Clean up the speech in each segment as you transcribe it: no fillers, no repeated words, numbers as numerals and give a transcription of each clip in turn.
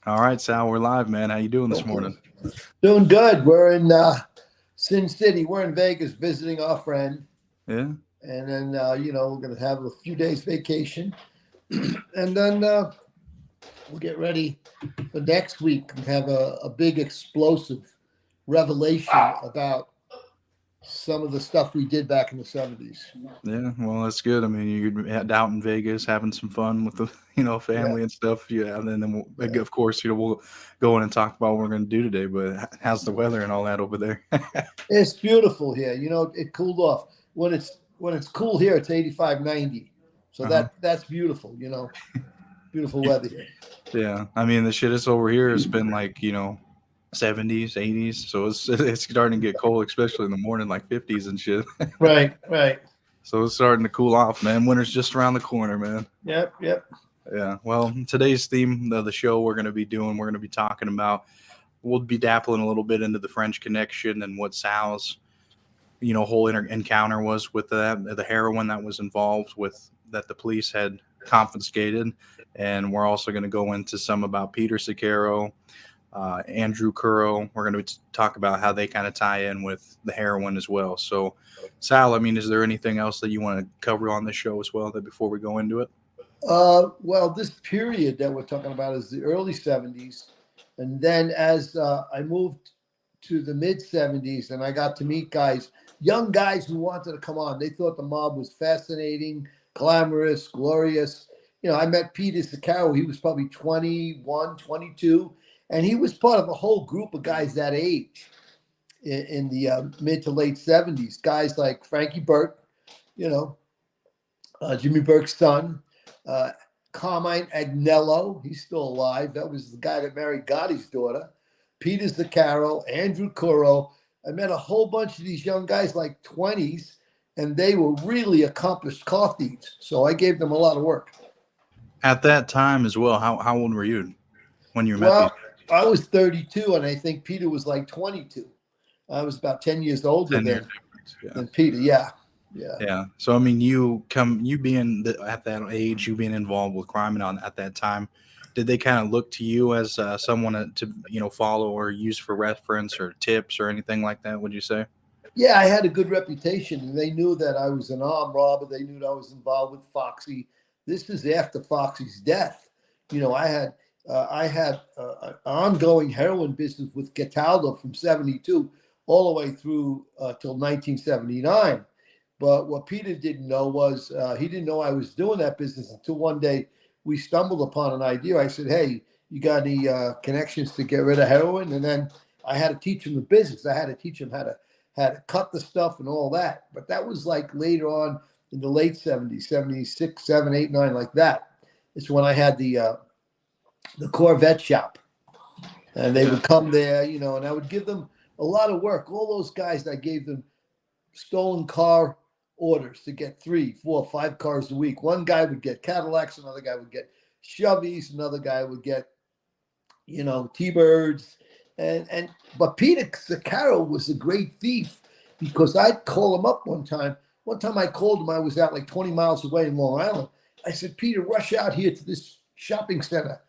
All right, Sal, we're live, man. How you doing this morning? Doing good. We're in Sin City. We're in Vegas visiting our friend, Yeah. and then we're gonna have a few days vacation, and then we'll get ready for next week and have a big explosive revelation about some of the stuff we did back in the 70s. Yeah, well, that's good. I mean, you're out in Vegas having some fun with the, Yeah, family and stuff. Yeah, and then yeah. of course, we'll go in and talk about what we're going to do today. But how's the weather and all that over there? It's beautiful here. It cooled off. When it's cool here, it's 85, 90. So Uh-huh. that's beautiful. Beautiful weather here. Yeah, I mean, the shit is over here has been like 70s, 80s, so it's starting to get cold, especially in the morning, like 50s and shit. Right, right. So it's starting to cool off, man. Winter's just around the corner, man. Yep, yep. Yeah. Well, today's theme of the show we're going to be talking about. We'll be dappling a little bit into the French Connection and what Sal's whole encounter was with the heroin that was involved with that the police had confiscated, and we're also going to go into some about Peter Sicaro, Andrew Curro. We're going to talk about how they kind of tie in with the heroin as well. So, Sal, I mean, is there anything else that you want to cover on this show as well that before we go into it? Well, this period that we're talking about is the early 70s. And then as I moved to the mid 70s and I got to meet young guys who wanted to come on, they thought the mob was fascinating, glamorous, glorious. I met Peter Sicaro. He was probably 21, 22, and he was part of a whole group of guys that age in the mid to late 70s. Guys like Frankie Burke, you know, Jimmy Burke's son, uh, Carmine Agnello, he's still alive. That was the guy that married Gotti's daughter. Peter Zaccaro, Andrew Curro. I met a whole bunch of these young guys, like 20s, and they were really accomplished car thieves. So I gave them a lot of work. At that time as well, how old were you when you met these? Well, I was 32, and I think Peter was like 22. I was about 10 years older 10 years than, difference. Yeah. than Peter. Yeah. Yeah. Yeah. So I mean, you being at that age, you being involved with crime and on at that time, did they kind of look to you as someone to follow or use for reference or tips or anything like that? Would you say? Yeah, I had a good reputation, and they knew that I was an armed robber. They knew that I was involved with Foxy. This is after Foxy's death. I had an ongoing heroin business with Cataldo from '72 all the way through till 1979. But what Peter didn't know was he didn't know I was doing that business until one day we stumbled upon an idea. I said, "Hey, you got any connections to get rid of heroin?" And then I had to teach him the business. I had to teach him how to cut the stuff and all that. But that was like later on in the late 70s, 76, 7, 8, 9, like that. It's when I had the Corvette shop. And they would come there, and I would give them a lot of work. All those guys, I gave them stolen car orders to get 3, 4, 5 cars a week. One guy would get Cadillacs, another guy would get Chevys, another guy would get, T-Birds. But Peter Sicaro was a great thief because I'd call him up one time. One time I called him, I was out like 20 miles away in Long Island. I said, "Peter, rush out here to this shopping center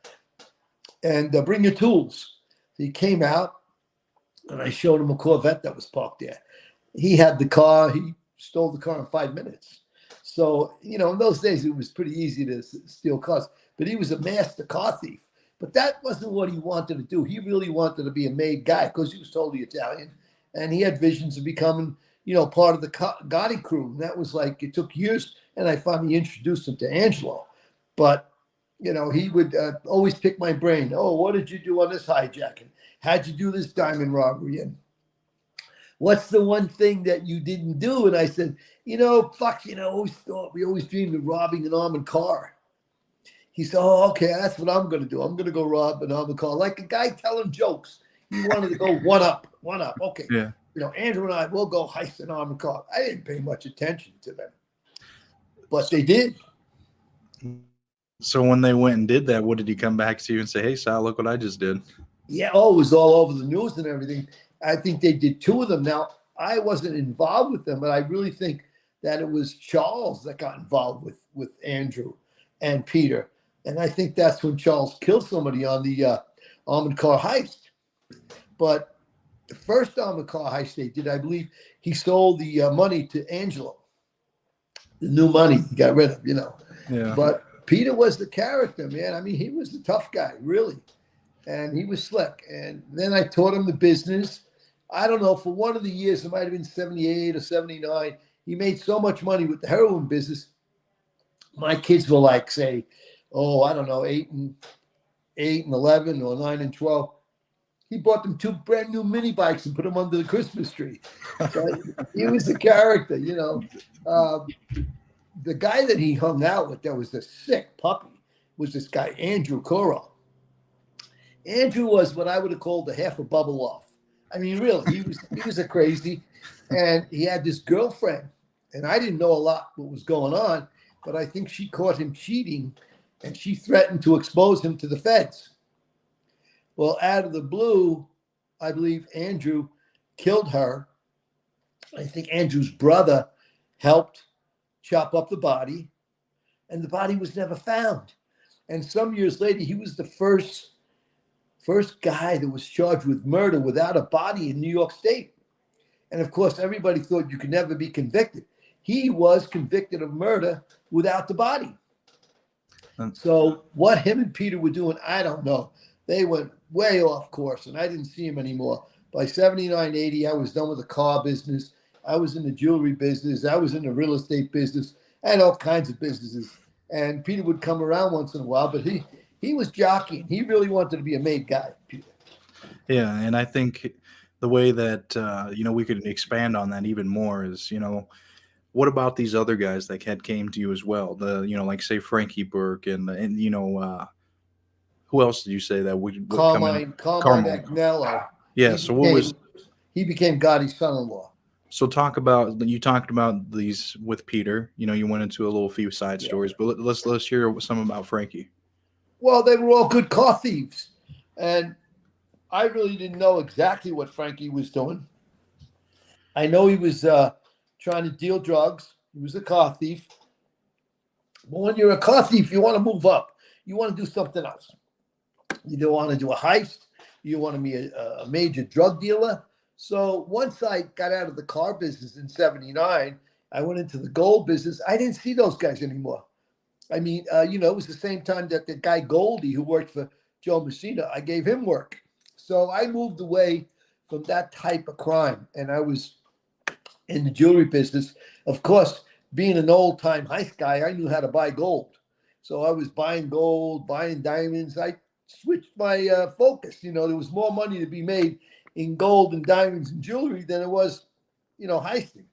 and bring your tools." So he came out and I showed him a Corvette that was parked there. He had the car. He stole the car in 5 minutes. So, in those days, it was pretty easy to steal cars. But he was a master car thief. But that wasn't what he wanted to do. He really wanted to be a made guy because he was totally Italian. And he had visions of becoming, part of the Gotti crew. And that was like, it took years. And I finally introduced him to Angelo. But, he would always pick my brain. "Oh, what did you do on this hijacking? How'd you do this diamond robbery? And what's the one thing that you didn't do?" And I said, fuck, we always dreamed of robbing an armored car. He said, "Oh, okay, that's what I'm going to do. I'm going to go rob an armored car." Like a guy telling jokes. He wanted to go one up. Okay. Yeah. Andrew and I will go heist an armored car. I didn't pay much attention to them, but they did. So when they went and did that, what did he come back to you and say, "Hey, Sal, look what I just did"? Yeah, it was all over the news and everything. I think they did 2 of them. Now, I wasn't involved with them, but I really think that it was Charles that got involved with Andrew and Peter. And I think that's when Charles killed somebody on the armored car heist. But the first armored car heist they did, I believe he sold the money to Angelo. The new money he got rid of, Yeah. But Peter was the character, man. I mean, he was the tough guy, really. And he was slick. And then I taught him the business. I don't know, for one of the years, it might have been 78 or 79, he made so much money with the heroin business. My kids were like, say, I don't know, 8 and 11 or 9 and 12. He bought them 2 brand new mini bikes and put them under the Christmas tree. But he was the character, the guy that he hung out with that was a sick puppy was this guy, Andrew Coro. Andrew was what I would have called the half a bubble off. I mean, really, he was a crazy. And he had this girlfriend. And I didn't know a lot what was going on, but I think she caught him cheating and she threatened to expose him to the feds. Well, out of the blue, I believe Andrew killed her. I think Andrew's brother helped chop up the body, and the body was never found. And some years later, he was the first guy that was charged with murder without a body in New York State. And of course, everybody thought you could never be convicted. He was convicted of murder without the body. So what him and Peter were doing, I don't know. They went way off course, and I didn't see him anymore. By 79, 80, I was done with the car business. I was in the jewelry business. I was in the real estate business. I had all kinds of businesses. And Peter would come around once in a while, but he was jockeying. He really wanted to be a made guy, Peter. Yeah, and I think the way that we could expand on that even more is, what about these other guys that had came to you as well? The like say Frankie Burke and who else did you say that would come in? Carmine Agnello. Yeah. So what was he became Gotti's son-in-law. So talked about these with Peter. You went into a little few side stories, but let's hear some about Frankie. Well, they were all good car thieves, and I really didn't know exactly what Frankie was doing. I know he was trying to deal drugs. He was a car thief. But when you're a car thief, you want to move up. You want to do something else. You don't want to do a heist. You want to be a major drug dealer. So once I got out of the car business in 79, I went into the gold business. I didn't see those guys anymore. I mean, it was the same time that the guy Goldie, who worked for Joe Messina, I gave him work. So I moved away from that type of crime, and I was in the jewelry business. Of course, being an old-time heist guy, I knew how to buy gold. So I was buying gold, buying diamonds. I switched my focus. There was more money to be made in gold and diamonds and jewelry than it was, heisting.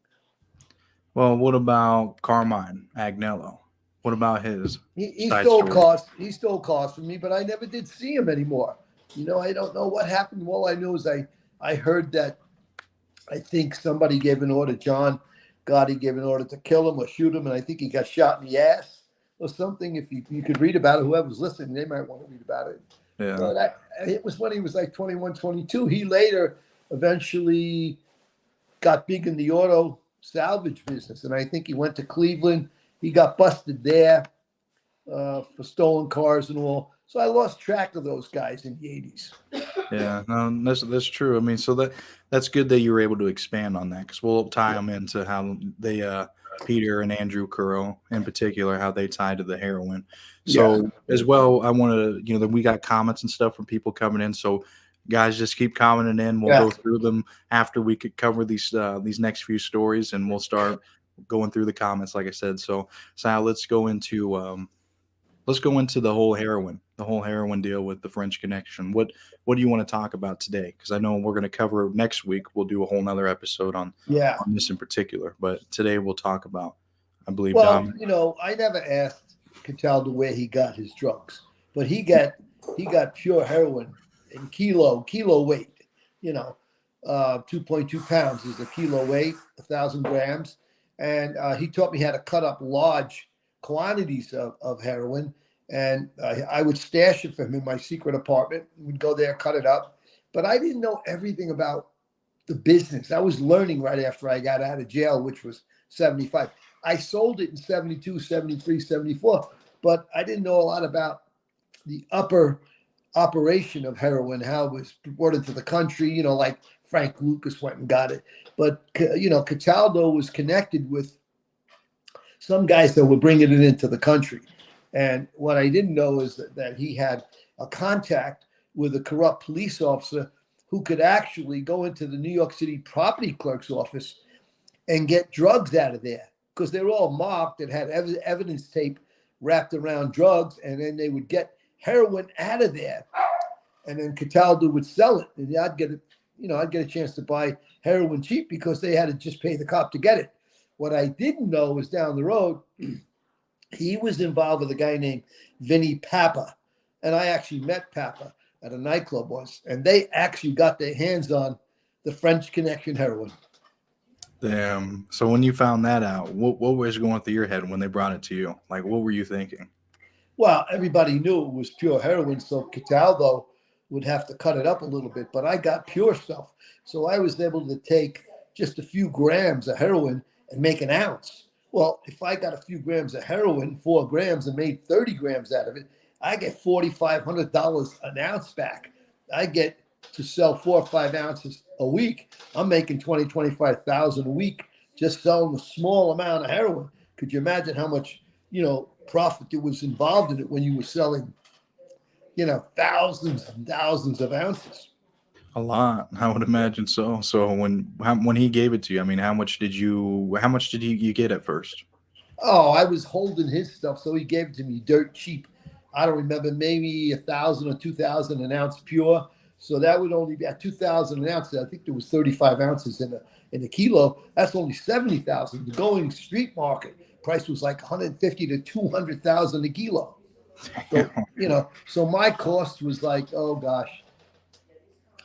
Well, what about Carmine Agnello? What about his? He stole cars. He stole cars from me, but I never did see him anymore. I don't know what happened. All I know is I heard that I think somebody gave an order. John Gotti gave an order to kill him or shoot him, and I think he got shot in the ass or something. If you could read about it, whoever's listening, they might want to read about it. Yeah. But it was when he was like 21, 22. He later eventually got big in the auto salvage business, and I think he went to Cleveland. He got busted there for stolen cars and all. So I lost track of those guys in the 80s. Yeah, no, that's true. I mean, so that's good that you were able to expand on that, because we'll tie them into how they Peter and Andrew Curro in particular, how they tie to the heroin. So as well, I want to, that we got comments and stuff from people coming in. So guys, just keep commenting in. We'll go through them after we could cover these next few stories, and we'll start going through the comments, like I said. So Sal, let's go into the whole heroin deal with the French Connection. What do you want to talk about today? Because I know we're going to cover next week. We'll do a whole nother episode on this in particular. But today we'll talk about, I believe. Well, I never asked Cataldo where he got his drugs, but he got pure heroin in kilo weight. 2.2 pounds is a kilo weight, 1,000 grams, and he taught me how to cut up large quantities of heroin, and I would stash it for him in my secret apartment. We'd go there, cut it up, but I didn't know everything about the business. I was learning right after I got out of jail, which was 75. I sold it in 72, 73, 74, but I didn't know a lot about the upper operation of heroin, how it was brought into the country, like Frank Lucas went and got it. But, Cataldo was connected with some guys that were bringing it into the country. And what I didn't know is that he had a contact with a corrupt police officer who could actually go into the New York City property clerk's office and get drugs out of there, because they were all marked and had evidence tape wrapped around drugs. And then they would get heroin out of there. And then Cataldo would sell it. And I'd get a chance to buy heroin cheap because they had to just pay the cop to get it. What I didn't know was down the road, he was involved with a guy named Vinny Papa. And I actually met Papa at a nightclub once. And they actually got their hands on the French Connection heroin. Damn. So when you found that out, what was going through your head when they brought it to you? Like, what were you thinking? Well, everybody knew it was pure heroin, so Cataldo would have to cut it up a little bit. But I got pure stuff. So I was able to take just a few grams of heroin and make an ounce. Well, if I got a few grams of heroin, 4 grams, and made 30 grams out of it, I get $4,500 an ounce back. I get to sell 4 or 5 ounces a week. I'm making $25,000 a week just selling a small amount of heroin. Could you imagine how much, profit there was involved in it when you were selling, thousands and thousands of ounces? A lot, I would imagine so. So when he gave it to you, I mean, how much did you get at first? Oh, I was holding his stuff, so he gave it to me dirt cheap. I don't remember, maybe 1,000 or 2,000 an ounce pure. So that would only be at 2,000 an ounce. I think there was 35 ounces in a kilo. That's only 70,000. The going street market price was like 150 to 200,000 a kilo. So, so my cost was like, oh gosh,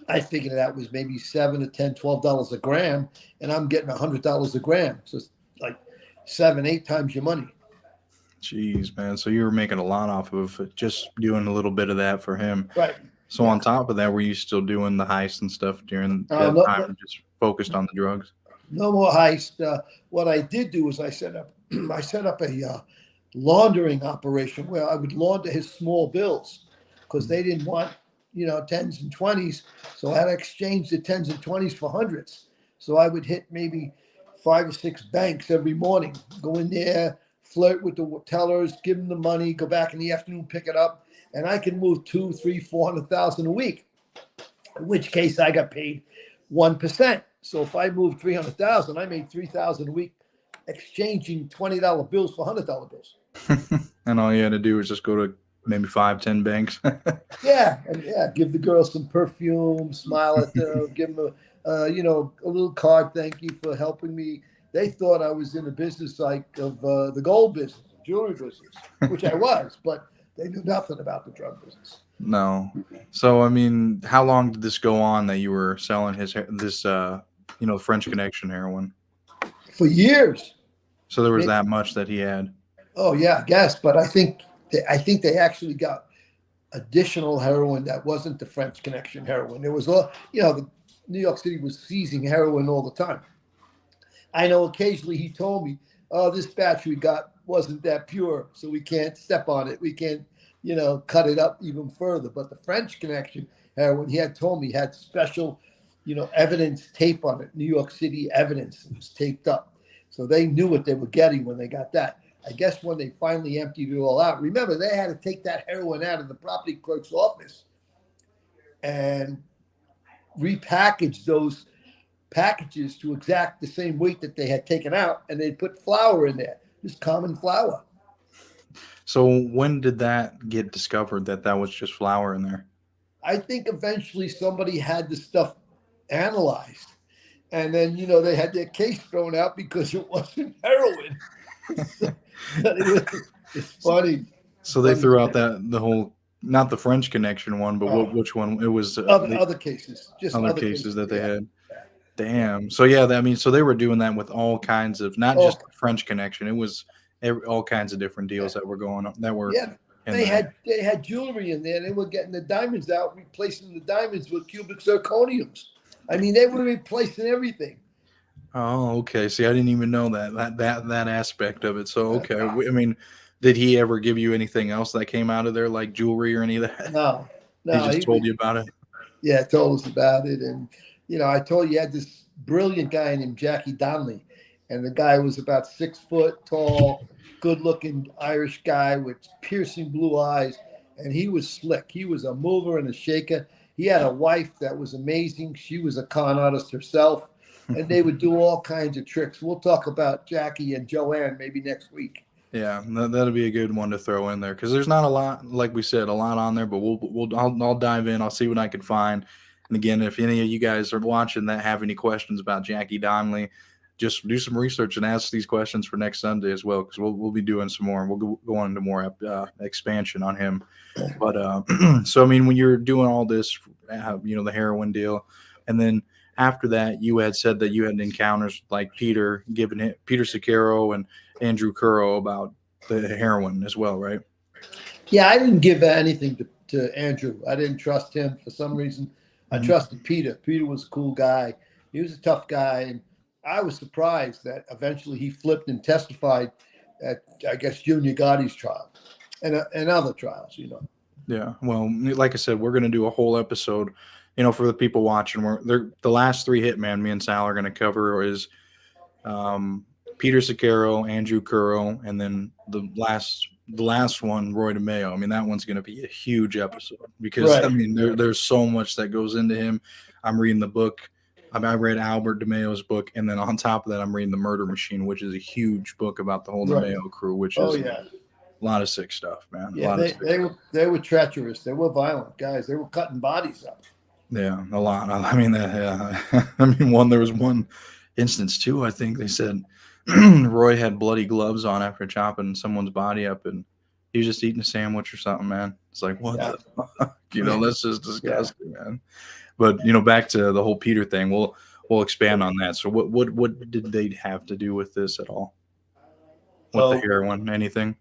I figured that was maybe $7 to $10, $12 a gram, and I'm getting $100 a gram. So it's like 7-8 times your money. Jeez, man. So you were making a lot off of just doing a little bit of that for him. Right. So on top of that, were you still doing the heist and stuff during that time, or just focused on the drugs? No more heist. What I did do is I set up a laundering operation where I would launder his small bills because they didn't want, tens and 20s. So I had to exchange the tens and 20s for hundreds. So I would hit maybe 5 or 6 banks every morning, go in there, flirt with the tellers, give them the money, go back in the afternoon, pick it up. And I can move 200, 300, 400,000 a week, in which case I got paid 1%. So if I moved 300,000, I made 3,000 a week exchanging $20 bills for $100 bills. And all you had to do was just go to maybe 5-10 banks. Yeah, and give the girls some perfume, smile at them, give them a little card, thank you for helping me. They thought I was in the business like of the gold business, jewelry business, which I was, but they knew nothing about the drug business. No. So I mean, how long did this go on that you were selling this French Connection heroin? For years. So there was that much that he had. Oh yeah, I guess. But I think they actually got additional heroin that wasn't the French Connection heroin. There was the New York City was seizing heroin all the time. I know occasionally he told me, "Oh, this batch we got wasn't that pure, so we can't step on it. We can't, cut it up even further." But the French Connection heroin, he had told me, had special, evidence tape on it. New York City evidence. It was taped up. So they knew what they were getting when they got that. I guess when they finally emptied it all out, remember, they had to take that heroin out of the property clerk's office and repackage those packages to exact the same weight that they had taken out, and they'd put flour in there, just common flour. So when did that get discovered that was just flour in there? I think eventually somebody had the stuff analyzed, and then they had their case thrown out because it wasn't heroin. It's funny. So they threw out the whole, not the French Connection one, but which one? It was other cases, just other cases that they had. Damn. So yeah, so they were doing that with all kinds of, not just the French Connection. It was all kinds of different deals that were going on. That were they had jewelry in there. They were getting the diamonds out, replacing the diamonds with cubic zirconiums. I mean, they were replacing everything. Oh, okay. See, I didn't even know that aspect of it. So okay, I mean, Did he ever give you anything else that came out of there, like jewelry or any of that? No, He no, just he was. told you about it. Yeah, told us about it. And, I told you had this brilliant guy named Jackie Donnelly. And the guy was about 6 foot tall, good looking Irish guy with piercing blue eyes. And he was slick. He was a mover and a shaker. He had a wife that was amazing. She was a con artist herself. And they would do all kinds of tricks. We'll talk about Jackie and Joanne maybe next week. Yeah, that'll be a good one to throw in there because there's not a lot, like we said, a lot on there. But I'll dive in. I'll see what I can find. And again, if any of you guys are watching that have any questions about Jackie Donnelly, just do some research and ask these questions for next Sunday as well because we'll be doing some more and we'll go on into more expansion on him. But so I mean, when you're doing all this, the heroin deal, and then after that, you had said that you had encounters like Peter Sicaro and Andrew Curro about the heroin as well, right? Yeah, I didn't give anything to Andrew. I didn't trust him for some reason. I trusted Peter. Peter was a cool guy. He was a tough guy. And I was surprised that eventually he flipped and testified at, I guess, Junior Gotti's trial and other trials, Yeah. Well, like I said, we're going to do a whole episode, for the people watching. The last three hitman me and Sal are going to cover is Peter Sicaro, Andrew Curro, and then the last one, Roy DeMeo. I mean, that one's going to be a huge episode because Right. I mean, there's so much that goes into him. I'm reading the book. I read Albert DeMeo's book, and then on top of that, I'm reading The Murder Machine, which is a huge book about the whole Right. DeMeo crew, which Oh, is yeah. a lot of sick stuff, man. Yeah, they were treacherous. They were violent guys. They were cutting bodies up. Yeah, a lot. I mean, yeah. I mean, there was one instance too. I think they said Roy had bloody gloves on after chopping someone's body up, and he was just eating a sandwich or something. Man, it's like what the fuck? That's just disgusting, man. But back to the whole Peter thing. We'll expand on that. So, what did they have to do with this at all? With the heroin, anything?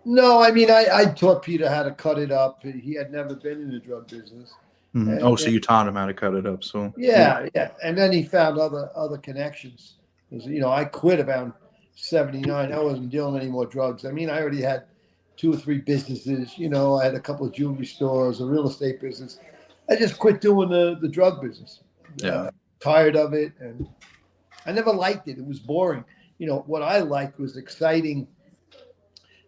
No, I mean, I taught Peter how to cut it up. He had never been in the drug business. Mm-hmm. Oh, so you taught him how to cut it up. So yeah. And then he found other connections. I quit about 79. I wasn't dealing any more drugs. I mean, I already had 2 or 3 businesses. I had a couple of jewelry stores, a real estate business. I just quit doing the drug business. Yeah. Tired of it, and I never liked it. It was boring. What I liked was exciting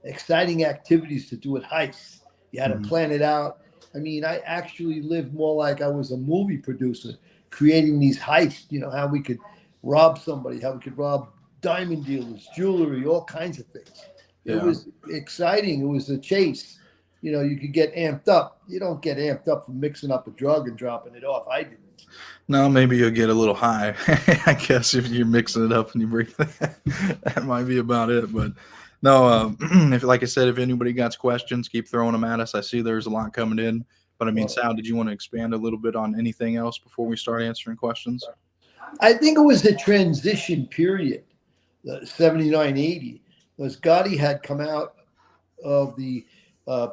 activities to do at heists. You had to plan it out. I mean, I actually lived more like I was a movie producer, creating these heists. How we could rob somebody, how we could rob diamond dealers, jewelry, all kinds of things. It was exciting. It was a chase. You could get amped up. You don't get amped up from mixing up a drug and dropping it off. I didn't. No, maybe you'll get a little high. I guess if you're mixing it up and you breathe, that might be about it. But no, if like I said, if anybody got questions, keep throwing them at us. I see there's a lot coming in. But I mean, Sal, did you want to expand a little bit on anything else before we start answering questions? I think it was the transition period, the 79, 80, because Gotti had come out of the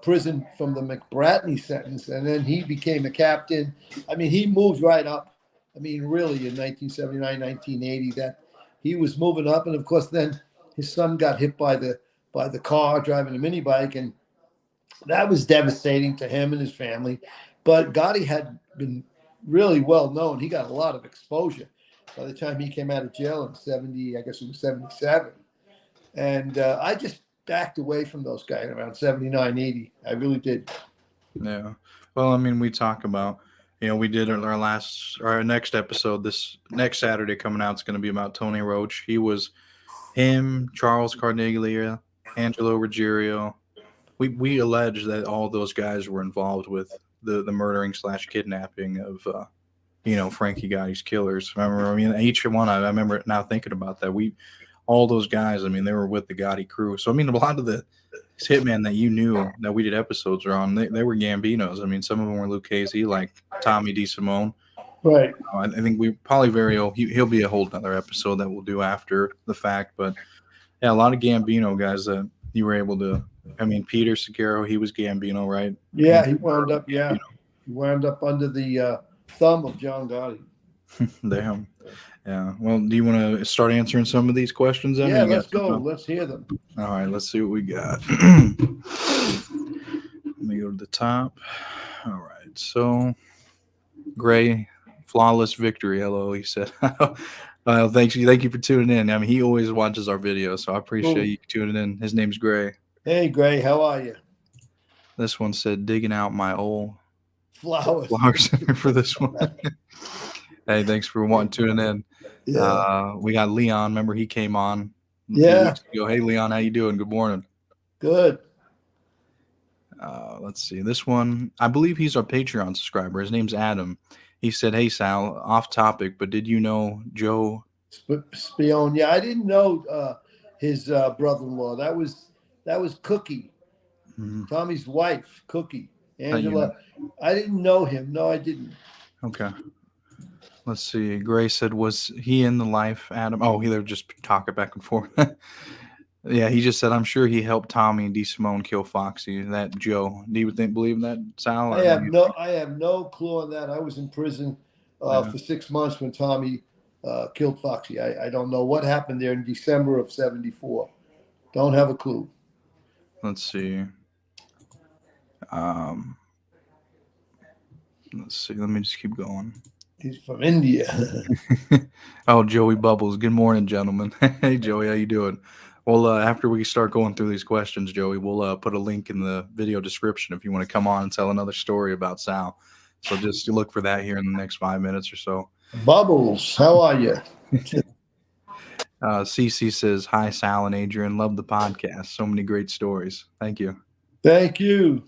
prison from the McBratney sentence, and then he became a captain. I mean, he moved right up. I mean, really, in 1979, 1980, that he was moving up, and of course, then his son got hit by the car driving a mini bike, and that was devastating to him and his family. But Gotti had been really well known. He got a lot of exposure by the time he came out of jail in 70, I guess it was 77. And I just backed away from those guys around 79, 80. I really did. Yeah. Well, I mean, we talk about, we did our next episode this next Saturday coming out. It's going to be about Tony Roach. Him, Charles Carneglia, Angelo Ruggiero. We allege that all those guys were involved with the murdering / kidnapping of, Frankie Gotti's killers. I mean, each one, I remember now thinking about that. All those guys, I mean, they were with the Gotti crew. So, I mean, a lot of the hitmen that you knew that we did episodes on, they were Gambinos. I mean, some of them were Lucchese, like Tommy DeSimone. Right. I think we probably he'll be a whole other episode that we'll do after the fact. But, yeah, a lot of Gambino guys that you were able to. I mean, Peter Sicaro, he was Gambino, right? Yeah, he wound up. Yeah, he wound up under the thumb of John Gotti. Damn. Yeah. Well, do you want to start answering some of these questions then? Or Yeah, you got let's go. something else? Let's hear them. All right. Let's see what we got. Let me go to the top. All right. So, Gray, flawless victory. Hello, he said. Well, thank you for tuning in. I mean, he always watches our videos, so I appreciate Cool. you tuning in. His name's Gray. Hey, Gray, how are you? This one said, digging out my old Flowers. flowers for this one. Hey, thanks for tuning in. Yeah. We got Leon. Remember, he came on a few Yeah. weeks ago. Hey, Leon, how you doing? Good morning. Good. Let's see. This one, I believe he's our Patreon subscriber. His name's Adam. He said, hey, Sal, off topic, but did you know Joe? Spion. Yeah, I didn't know his brother-in-law. That was Cookie, Mhm. Tommy's wife, Cookie, You know. Angela. I didn't know him. No, I didn't. Okay. Let's see. Gray said, was he in the life, Adam? Oh, they were just talking back and forth. Yeah, he just said, I'm sure he helped Tommy and DeSimone kill Foxy. That Joe. Do you believe that, Sal? I Or what have do you no. think? I have no clue on that. I was in prison Yeah. for 6 months when Tommy killed Foxy. I don't know what happened there in December of '74. Don't have a clue. Let's see. Um, let's see. Let me just keep going. He's from India. Oh, Joey Bubbles. Good morning, gentlemen. Hey, Joey, how you doing? Well, after we start going through these questions, Joey, we'll put a link in the video description if you want to come on and tell another story about Sal. So just look for that here in the next 5 minutes or so. Bubbles, how are you? CC says, hi, Sal and Adrian. Love the podcast. So many great stories. Thank you. Thank you.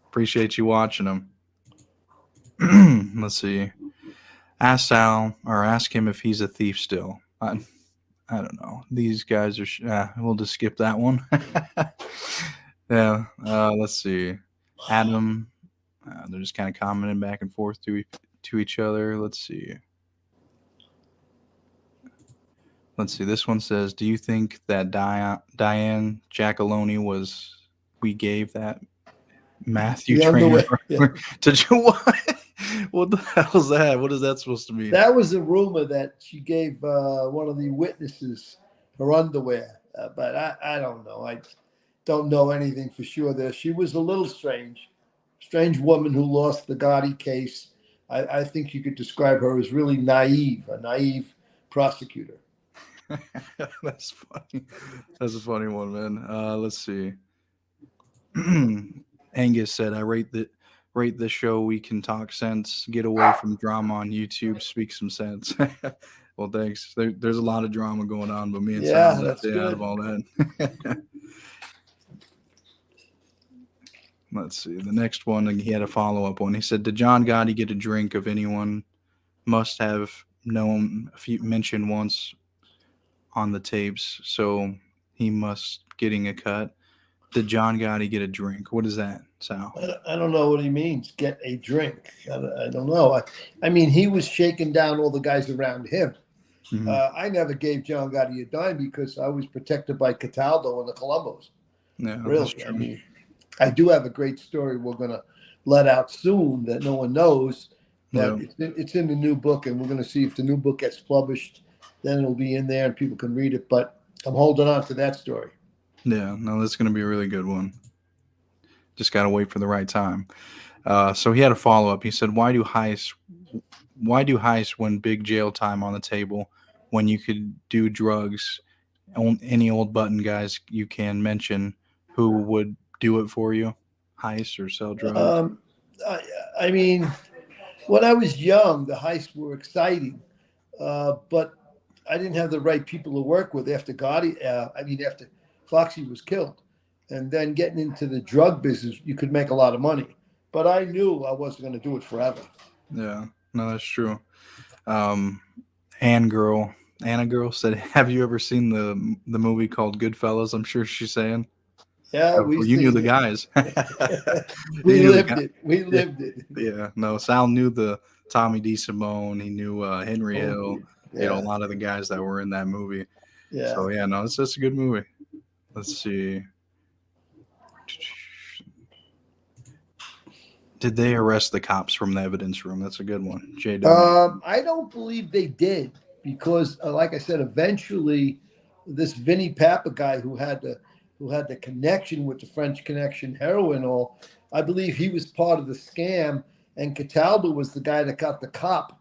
Appreciate you watching them. Let's see. Ask Sal or ask him if he's a thief still. I don't know. These guys are. We'll just skip that one. Yeah. Let's see. Adam. They're just kind of commenting back and forth to each other. Let's see. This one says, "Do you think that Diane Giacalone was we gave that Matthew The trainer underwear. Yeah. to what? What the hell's that? What is that supposed to mean?" That was a rumor that she gave one of the witnesses her underwear, but I don't know. I don't know anything for sure there. She was a little strange woman who lost the Gotti case. I think you could describe her as really naive, a naive prosecutor. That's funny. That's a funny one, man. Let's see. Angus said, "I rate the show. We can talk sense. Get away from drama on YouTube. Speak some sense." Well, thanks. There's a lot of drama going on, but me and Yeah, Sal that's stay out of good. all that. Let's see. The next one, he had a follow up one. He said, "Did John Gotti get a drink of anyone? Must have known a few mentioned once on the tapes, so he must getting a cut." Did John Gotti get a drink? What is that, Sal? I don't know what he means. Get a drink. I don't know. I mean, he was shaking down all the guys around him. Mm-hmm. I never gave John Gotti a dime because I was protected by Cataldo and the Colombos. Yeah, that's Really, I true. mean, I do have a great story we're going to let out soon that no one knows, but Yeah. it's in the new book, and we're going to see if the new book gets published. Then it'll be in there and people can read it. But I'm holding on to that story. Yeah, no, that's going to be a really good one. Just got to wait for the right time. So he had a follow up. He said, why do heists when big jail time on the table when you could do drugs? Any old button guys you can mention who would do it for you, heist or sell drugs? Um, I mean, when I was young, the heists were exciting, but I didn't have the right people to work with after Gotti. After Foxy was killed, and then getting into the drug business, you could make a lot of money. But I knew I wasn't going to do it forever. Yeah, no, that's true. Um, Anna girl said, "Have you ever seen the movie called Goodfellas?" I'm sure she's saying. Yeah, Oh, we you knew seen the it. guys. We You knew the lived guy. it. We Yeah, lived it. yeah. No, Sal knew the Tommy DeSimone. He knew Henry Oh, Hill. A yeah, lot of the guys that were in that movie. yeah. So yeah, no, it's just a good movie. Let's see. Did they arrest the cops from the evidence room? That's a good one. JW. I don't believe they did. because, like I said, eventually this Vinny Papa guy who had the connection with the French Connection heroin, all I believe he was part of the scam, and Cataldo was the guy that got the cop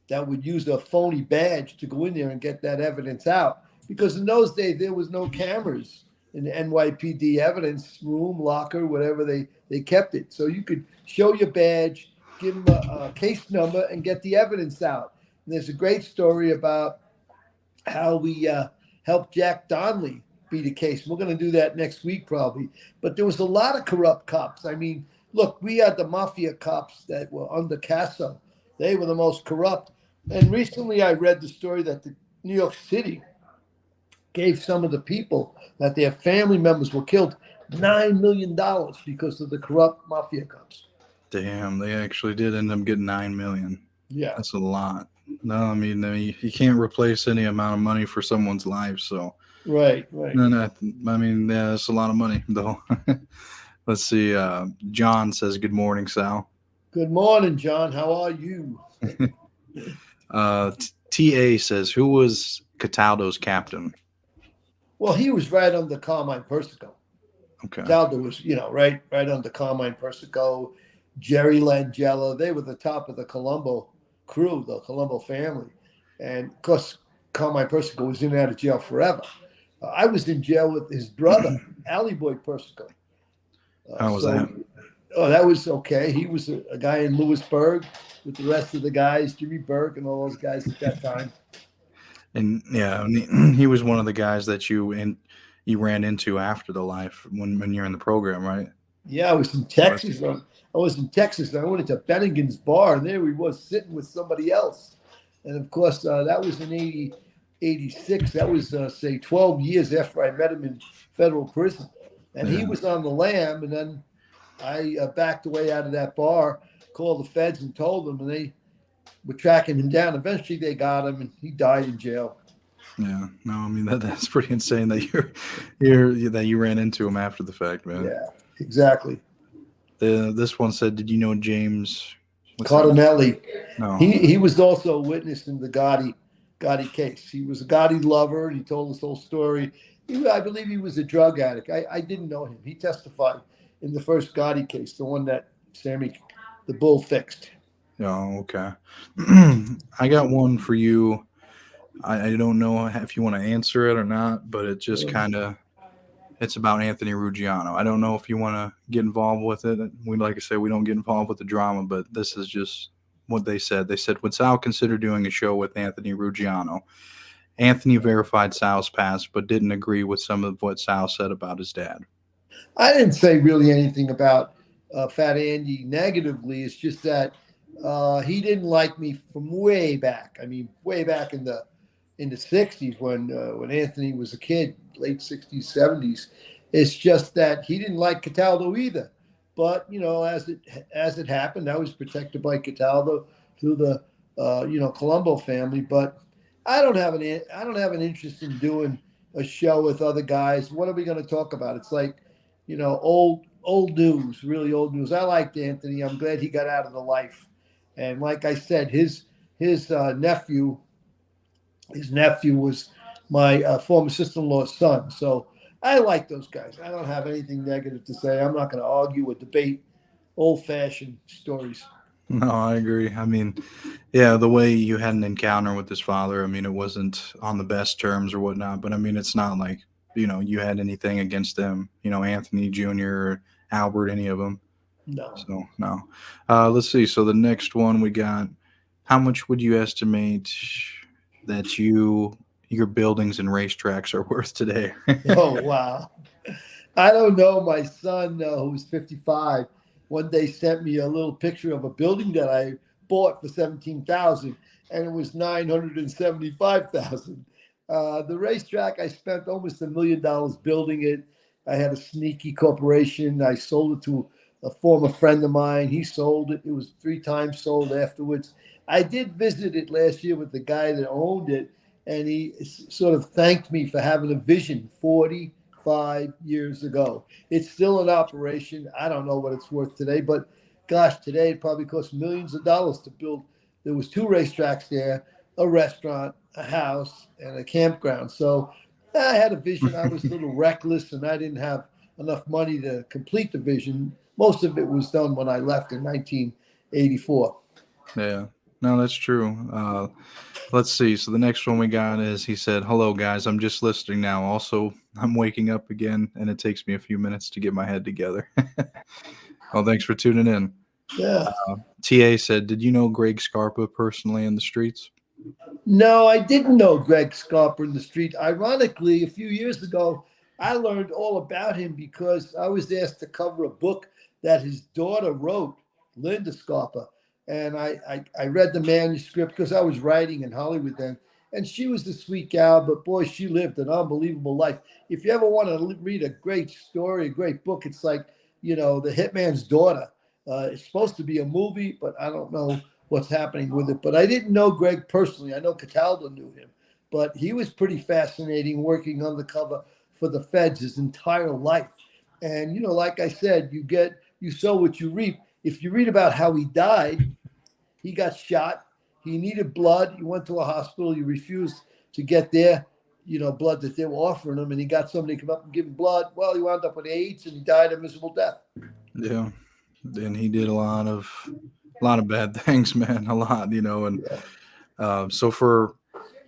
that would use a phony badge to go in there and get that evidence out. Because in those days there was no cameras in the NYPD evidence room, locker, whatever they kept it. So you could show your badge, give them a case number, and get the evidence out. And there's a great story about how we helped Jack Donnelly beat a case. We're going to do that next week probably. But there was a lot of corrupt cops. I mean, look, we had the mafia cops that were under Casso. They were the most corrupt. And recently I read the story that the New York City gave some of the people that their family members were killed $9 million because of the corrupt mafia cops. Damn, they actually did end up getting 9 million. Yeah. That's a lot. No, I mean you can't replace any amount of money for someone's life. So Right. no, I mean, yeah, that's a lot of money though. Let's see. John says, "Good morning, Sal." Good morning, John. How are you? TA says, "Who was Cataldo's captain?" Well, he was right under Carmine Persico. Okay. Cataldo was, right under Carmine Persico, Jerry Langella. They were the top of the Colombo crew, the Colombo family. And of course, Carmine Persico was in and out of jail forever. I was in jail with his brother, Ali Boy Persico. How was that? Oh, that was okay. He was a guy in Lewisburg with the rest of the guys, Jimmy Burke and all those guys at that time. And yeah, he was one of the guys that you ran into after the life when you're in the program, right? Yeah, I was in Texas. I went into Bennigan's bar, and there he was sitting with somebody else. And of course, that was in 86. That was, say, 12 years after I met him in federal prison. And he was on the lam, and then I backed away out of that bar, called the feds and told them, and they were tracking him down. Eventually, they got him, and he died in jail. Yeah, no, I mean that's pretty insane that you ran into him after the fact, man. Yeah, exactly. This one said, "Did you know James Cardinelli?" No, he was also a witness in the Gotti case. He was a Gotti lover, and he told us the whole story. I believe he was a drug addict. I didn't know him. He testified in the first Gotti case, the one that Sammy the Bull fixed. Oh, okay. I got one for you. I don't know if you want to answer it or not, but it just it's about Anthony Ruggiano. I don't know if you want to get involved with it. Like I said, we don't get involved with the drama, but this is just what they said. They said, would Sal consider doing a show with Anthony Ruggiano? Anthony verified Sal's past, but didn't agree with some of what Sal said about his dad. I didn't say really anything about Fat Andy negatively. It's just that he didn't like me from way back. I mean, way back in the 60s when Anthony was a kid, late 60s, 70s. It's just that he didn't like Cataldo either. But, as it happened, I was protected by Cataldo through the Colombo family. But I don't have an interest in doing a show with other guys. What are we going to talk about? It's like, old news, really old news. I liked Anthony. I'm glad he got out of the life. And like I said, his nephew was my former sister-in-law's son. So I like those guys. I don't have anything negative to say. I'm not going to argue or debate old-fashioned stories. No, I agree. I mean, yeah, the way you had an encounter with his father, I mean, it wasn't on the best terms or whatnot, but I mean, it's not like, you had anything against them, Anthony Jr. or Albert, any of them. No. So, no. Let's see. So the next one we got, how much would you estimate that your buildings and racetracks are worth today? Oh, wow. I don't know. My son, who's 55, one day sent me a little picture of a building that I bought for $17,000, and it was $975,000. The racetrack, I spent almost $1 million building it. I had a sneaky corporation. I sold it to a former friend of mine. He sold it. It was 3 times sold afterwards. I did visit it last year with the guy that owned it, and he sort of thanked me for having a vision 45 years ago. It's still in operation. I don't know what it's worth today, but gosh, today it probably costs millions of dollars to build. There was 2 racetracks there, a restaurant, a house, and a campground. So I had a vision. I was a little reckless, and I didn't have enough money to complete the vision. Most of it was done when I left in 1984. Yeah. No, that's true. Let's see. So the next one we got is he said, "Hello guys, I'm just listening now. Also, I'm waking up again, and it takes me a few minutes to get my head together." Well, thanks for tuning in. Yeah. TA said, "Did you know Greg Scarpa personally in the streets?" No, I didn't know Greg Scarpa in the street. Ironically, a few years ago, I learned all about him because I was asked to cover a book that his daughter wrote, Linda Scarpa. And I read the manuscript because I was writing in Hollywood then. And she was the sweet gal, but boy, she lived an unbelievable life. If you ever want to read a great story, a great book, it's like, The Hitman's Daughter. It's supposed to be a movie, but I don't know what's happening with it. But I didn't know Greg personally. I know Cataldo knew him, but he was pretty fascinating working undercover for the feds his entire life. And like I said, you sow what you reap. If you read about how he died, he got shot. He needed blood. He went to a hospital. He refused to get their, blood that they were offering him, and he got somebody to come up and give him blood. Well, he wound up with AIDS, and he died a miserable death. Yeah. And he did a lot of bad things, man. A lot, and Yeah. so for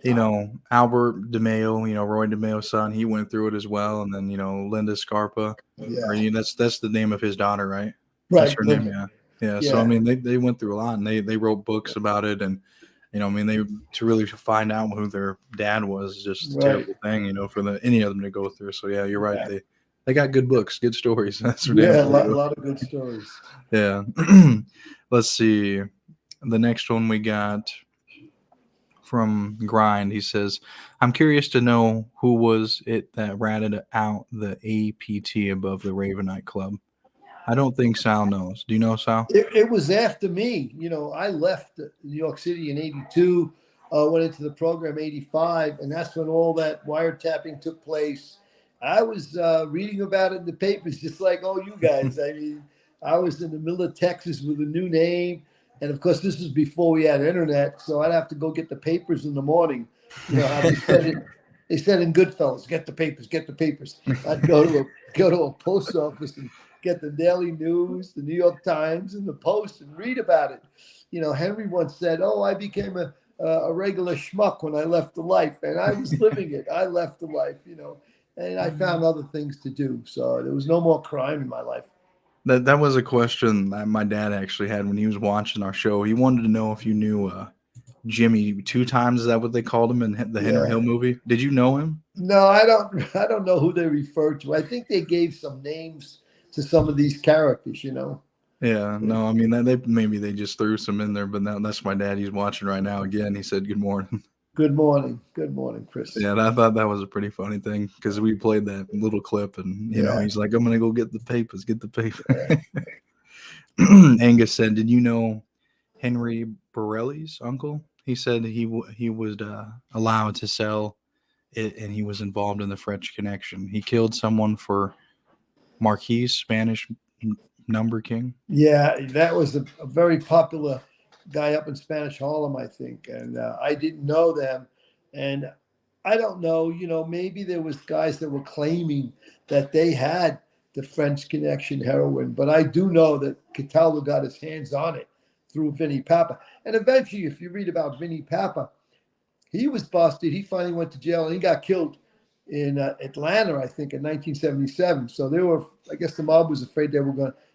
Albert DeMeo, Roy DeMeo's son, he went through it as well, and then Linda Scarpa, or Yeah. that's the name of his daughter, right? That's Right, her name, Linda. yeah, yeah. So I Yeah. mean, they went through a lot, and they wrote books about it, and I mean, they to really find out who their dad was is just a Right. terrible thing, for any of them to go through. So yeah, you're right. They got good books, good stories. That's for damn Yeah, a sure. lot of good stories. Yeah. Let's see. The next one we got from Grind. He says, "I'm curious to know who was it that ratted out the APT above the Ravenite Club. I don't think Sal knows. Do you know, Sal?" It was after me. I left New York City in '82, went into the program '85, and that's when all that wiretapping took place. I was reading about it in the papers, just like all you guys. I mean, I was in the middle of Texas with a new name, and of course, this was before we had internet, so I'd have to go get the papers in the morning. You know how they said it. They said in Goodfellas, "Get the papers, get the papers." I'd go to a post office and get the Daily News, the New York Times, and the Post and read about it. Henry once said, "Oh, I became a regular schmuck when I left the life," and I was living it. I left the life, and I found other things to do. So there was no more crime in my life. That was a question that my dad actually had when he was watching our show. He wanted to know if you knew Jimmy Two Times. Is that what they called him in the Henry Yeah. Hill movie? Did you know him? No, I don't. I don't know who they refer to. I think they gave some names to some of these characters. Yeah, no, I mean they just threw some in there, but that's my dad. He's watching right now again. He said, "Good morning." Good morning, Chris. Yeah, I thought that was a pretty funny thing because we played that little clip, and Yeah. he's like, "I'm gonna go get the papers, get the paper." Yeah. Angus said, "Did you know Henry Borelli's uncle?" He said he was allowed to sell it, and he was involved in the French Connection. He killed someone for Marquis, Spanish number king. Yeah, that was a very popular guy up in Spanish Harlem, I think, and I didn't know them, and I don't know, maybe there was guys that were claiming that they had the French Connection heroin, but I do know that Cataldo got his hands on it through Vinny Papa, and eventually, if you read about Vinny Papa, he was busted. He finally went to jail and he got killed in Atlanta, I think, in 1977. So I guess the mob was afraid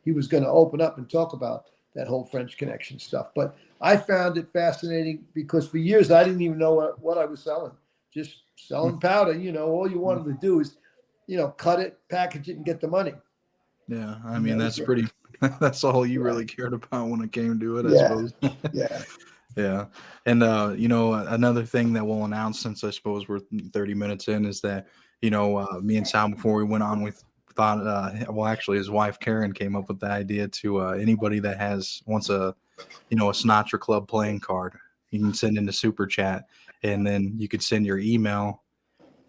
he was going to open up and talk about that whole French Connection stuff. But I found it fascinating because for years I didn't even know what I was selling. Just selling powder. All you wanted to do is, cut it, package it, and get the money. Yeah, I And mean that was that's it. pretty. That's all you Yeah, really cared about when it came to it, I yeah, suppose. yeah. Yeah, and another thing that we'll announce since I suppose we're 30 minutes in is that me and Sal before we went on we thought well actually his wife Karen came up with the idea to anybody that wants a Sinatra Club playing card, you can send in the super chat, and then you could send your email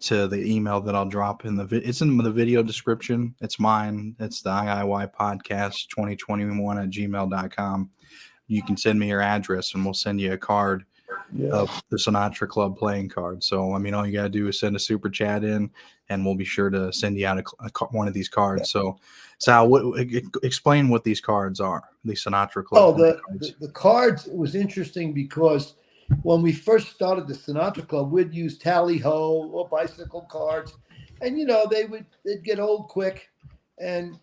to the email that I'll drop in it's in the video description. It's mine. It's the IIY podcast 2021 at gmail.com. You can send me your address and we'll send you a card of the Sinatra Club playing cards. So, I mean, all you got to do is send a super chat in, and we'll be sure to send you out one of these cards. So, Sal, explain what these cards are, the Sinatra Club cards. The cards was interesting because when we first started the Sinatra Club, we'd use tally-ho or bicycle cards. And, they'd get old quick, and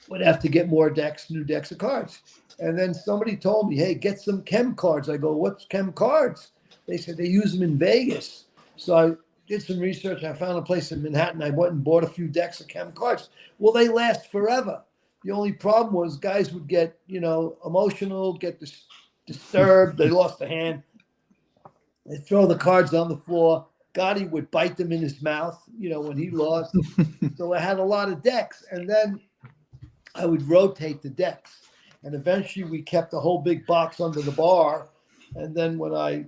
we'd have to get more new decks of cards. And then somebody told me, hey, get some chem cards. I go, what's chem cards? They said they use them in Vegas. So I did some research. I found a place in Manhattan. I went and bought a few decks of chem cards. Well, they last forever. The only problem was guys would get, emotional, get disturbed. They lost a hand. They'd throw the cards on the floor. Gotti would bite them in his mouth, when he lost. So I had a lot of decks. And then I would rotate the decks. And eventually we kept a whole big box under the bar. And then when I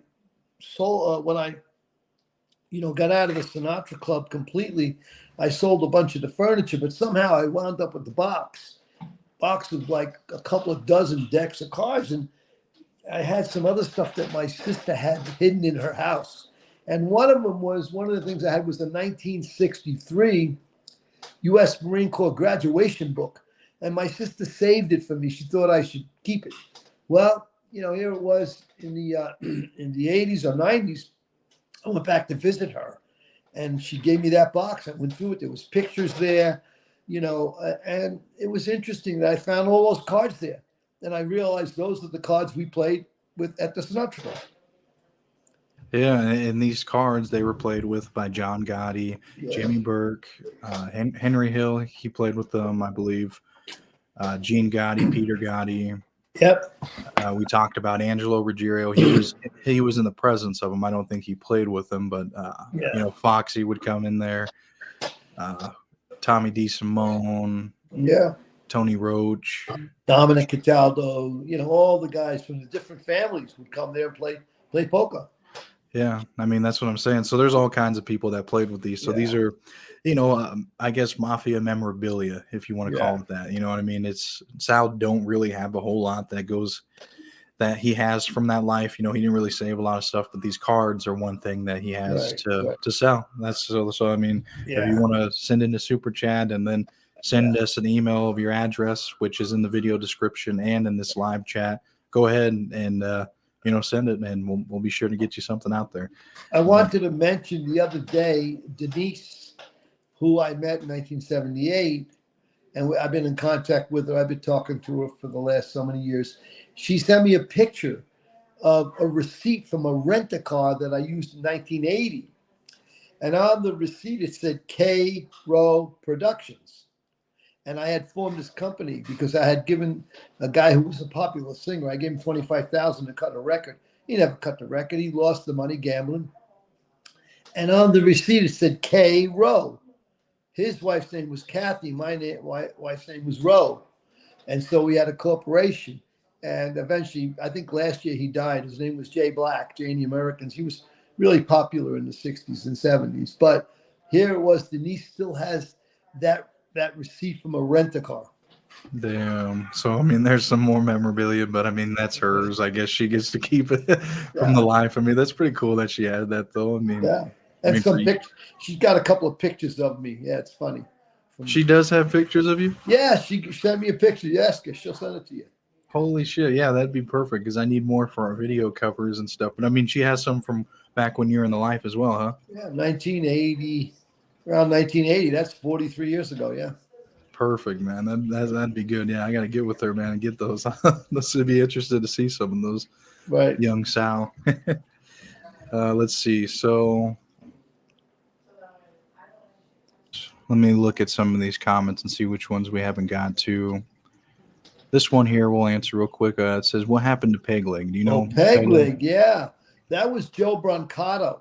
got out of the Sinatra Club completely, I sold a bunch of the furniture, but somehow I wound up with the box of like a couple of dozen decks of cards. And I had some other stuff that my sister had hidden in her house. And one of the things I had was the 1963 U.S. Marine Corps graduation book. And my sister saved it for me. She thought I should keep it. Well, here it was in the 80s or 90s. I went back to visit her, and she gave me that box. I went through it. There was pictures there, and it was interesting that I found all those cards there. And I realized those are the cards we played with at the Sinatra Club. Yeah, and these cards, they were played with by John Gotti, Jimmy Burke, Henry Hill. He played with them, I believe. Gene Gotti, Peter Gotti. Yep. We talked about Angelo Ruggiero. He was in the presence of him. I don't think he played with them, but Foxy would come in there. Tommy DeSimone. Yeah. Tony Roach. Dominick Cataldo. All the guys from the different families would come there and play poker. Yeah, I mean, that's what I'm saying. So there's all kinds of people that played with these. So these are, I guess mafia memorabilia, if you want to call it that. You know what I mean? Sal don't really have a whole lot that he has from that life. He didn't really save a lot of stuff, but these cards are one thing that he has to sell. That's so I mean, if you want to send in a super chat and then send us an email of your address, which is in the video description and in this live chat, go ahead and send it, and we'll be sure to get you something out there. I wanted to mention the other day, Denise, who I met in 1978, and I've been in contact with her. I've been talking to her for the last so many years. She sent me a picture of a receipt from a rent-a-car that I used in 1980. And on the receipt, it said K-Row Productions. And I had formed this company because I had given a guy who was a popular singer, I gave him $25,000 to cut a record. He never cut the record. He lost the money gambling. And on the receipt, it said K. Rowe. His wife's name was Kathy. My wife's name was Rowe. And so we had a corporation. And eventually, I think last year he died. His name was Jay Black, Jay and the Americans. He was really popular in the 60s and 70s. But here it was, Denise still has that receipt from a rent-a-car. Damn. So, I mean, there's some more memorabilia, but I mean, that's hers. I guess she gets to keep it from the life. I mean, that's pretty cool that she had that, though. I mean, And some pictures. She's got a couple of pictures of me. Yeah, it's funny. She does have pictures of you? Yeah, she sent me a picture. You ask her, she'll send it to you. Holy shit. Yeah, that'd be perfect because I need more for our video covers and stuff. But I mean, she has some from back when you're in the life as well, huh? Yeah, 1980. Around 1980. That's 43 years ago, yeah. Perfect, man. That'd be good. Yeah, I got to get with her, man, and get those. Let's be interested to see some of those. Right. Young Sal. Let's see. So let me look at some of these comments and see which ones we haven't got to. This one here we'll answer real quick. It says, what happened to Peg Leg? Do you know? Peg Leg, yeah. That was Joe Brancato.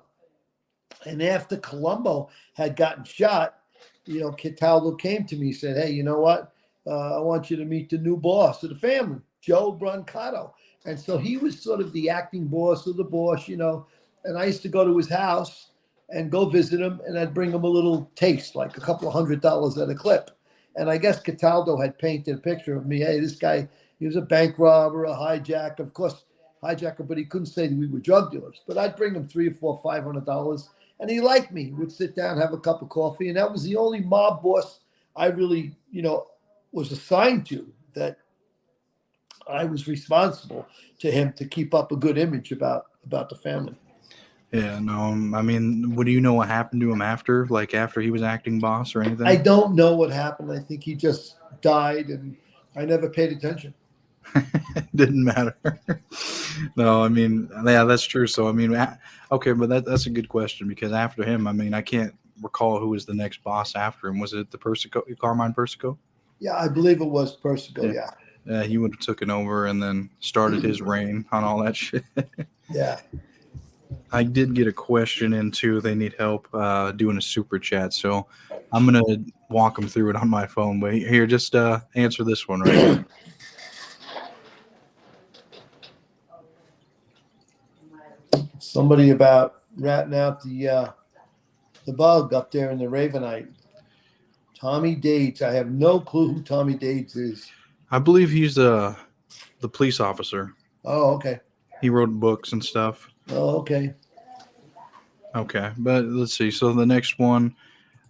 And after Colombo had gotten shot, Cataldo came to me and said, hey, you know what? I want you to meet the new boss of the family, Joe Brancato. And so he was sort of the acting boss of the boss, and I used to go to his house and go visit him, and I'd bring him a little taste, like a couple of $100 at a clip. And I guess Cataldo had painted a picture of me. Hey, this guy, he was a bank robber, a hijacker. Of course, hijacker, but he couldn't say that we were drug dealers. But I'd bring him $300 or $500, and he liked me. We'd sit down, have a cup of coffee, and that was the only mob boss I really, was assigned to, that I was responsible to him to keep up a good image about the family. Yeah, no, I mean, what do you know what happened to him after? Like after he was acting boss or anything? I don't know what happened. I think he just died, and I never paid attention. Didn't matter. No, I mean, yeah, that's true. So, I mean, okay, but that's a good question because after him, I mean, I can't recall who was the next boss after him. Was it the Persico, Carmine Persico? Yeah, I believe it was Persico. Yeah. Yeah, he would have taken over and then started his reign on all that shit. Yeah. I did get a question in too. They need help doing a super chat, so I'm gonna walk them through it on my phone. But here, just answer this one right here. Somebody about ratting out the bug up there in the Ravenite. Tommy Dates. I have no clue who Tommy Dates is. I believe he's the police officer. Oh, okay. He wrote books and stuff. Oh, okay. Okay, but let's see. So the next one,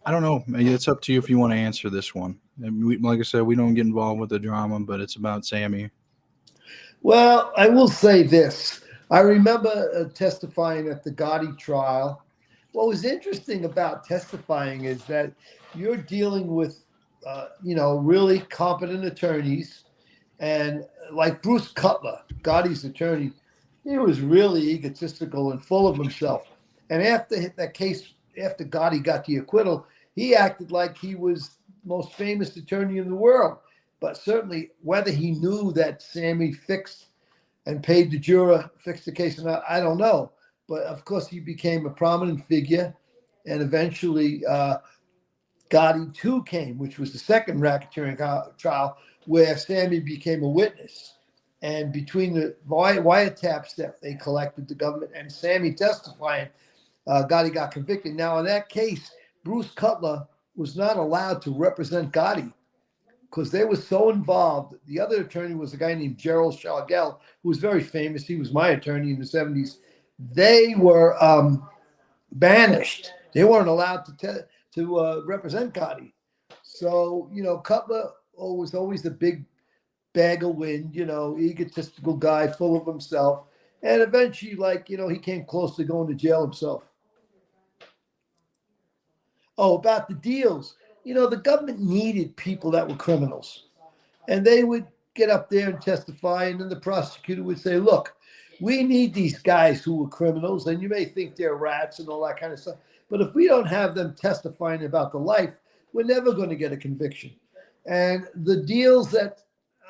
I don't know. It's up to you if you want to answer this one. And like I said, we don't get involved with the drama, but it's about Sammy. Well, I will say this. I remember testifying at the Gotti trial. What was interesting about testifying is that you're dealing with, really competent attorneys. And like Bruce Cutler, Gotti's attorney, he was really egotistical and full of himself. And after that case, after Gotti got the acquittal, he acted like he was the most famous attorney in the world. But certainly, whether he knew that Sammy fixed and paid the juror, fixed the case or not, I don't know. But of course, he became a prominent figure. And eventually, Gotti 2 came, which was the second racketeering trial, where Sammy became a witness. And between the wiretaps that they collected, the government, and Sammy testifying, Gotti got convicted. Now, in that case, Bruce Cutler was not allowed to represent Gotti because they were so involved. The other attorney was a guy named Gerald Shalgell, who was very famous. He was my attorney in the 70s. They were banished. They weren't allowed to represent Gotti. So, Cutler was always the big bag of wind, egotistical guy, full of himself. And eventually, he came close to going to jail himself. Oh, about the deals. The government needed people that were criminals. And they would get up there and testify, and then the prosecutor would say, look, we need these guys who were criminals, and you may think they're rats and all that kind of stuff. But if we don't have them testifying about the life, we're never going to get a conviction. And the deals that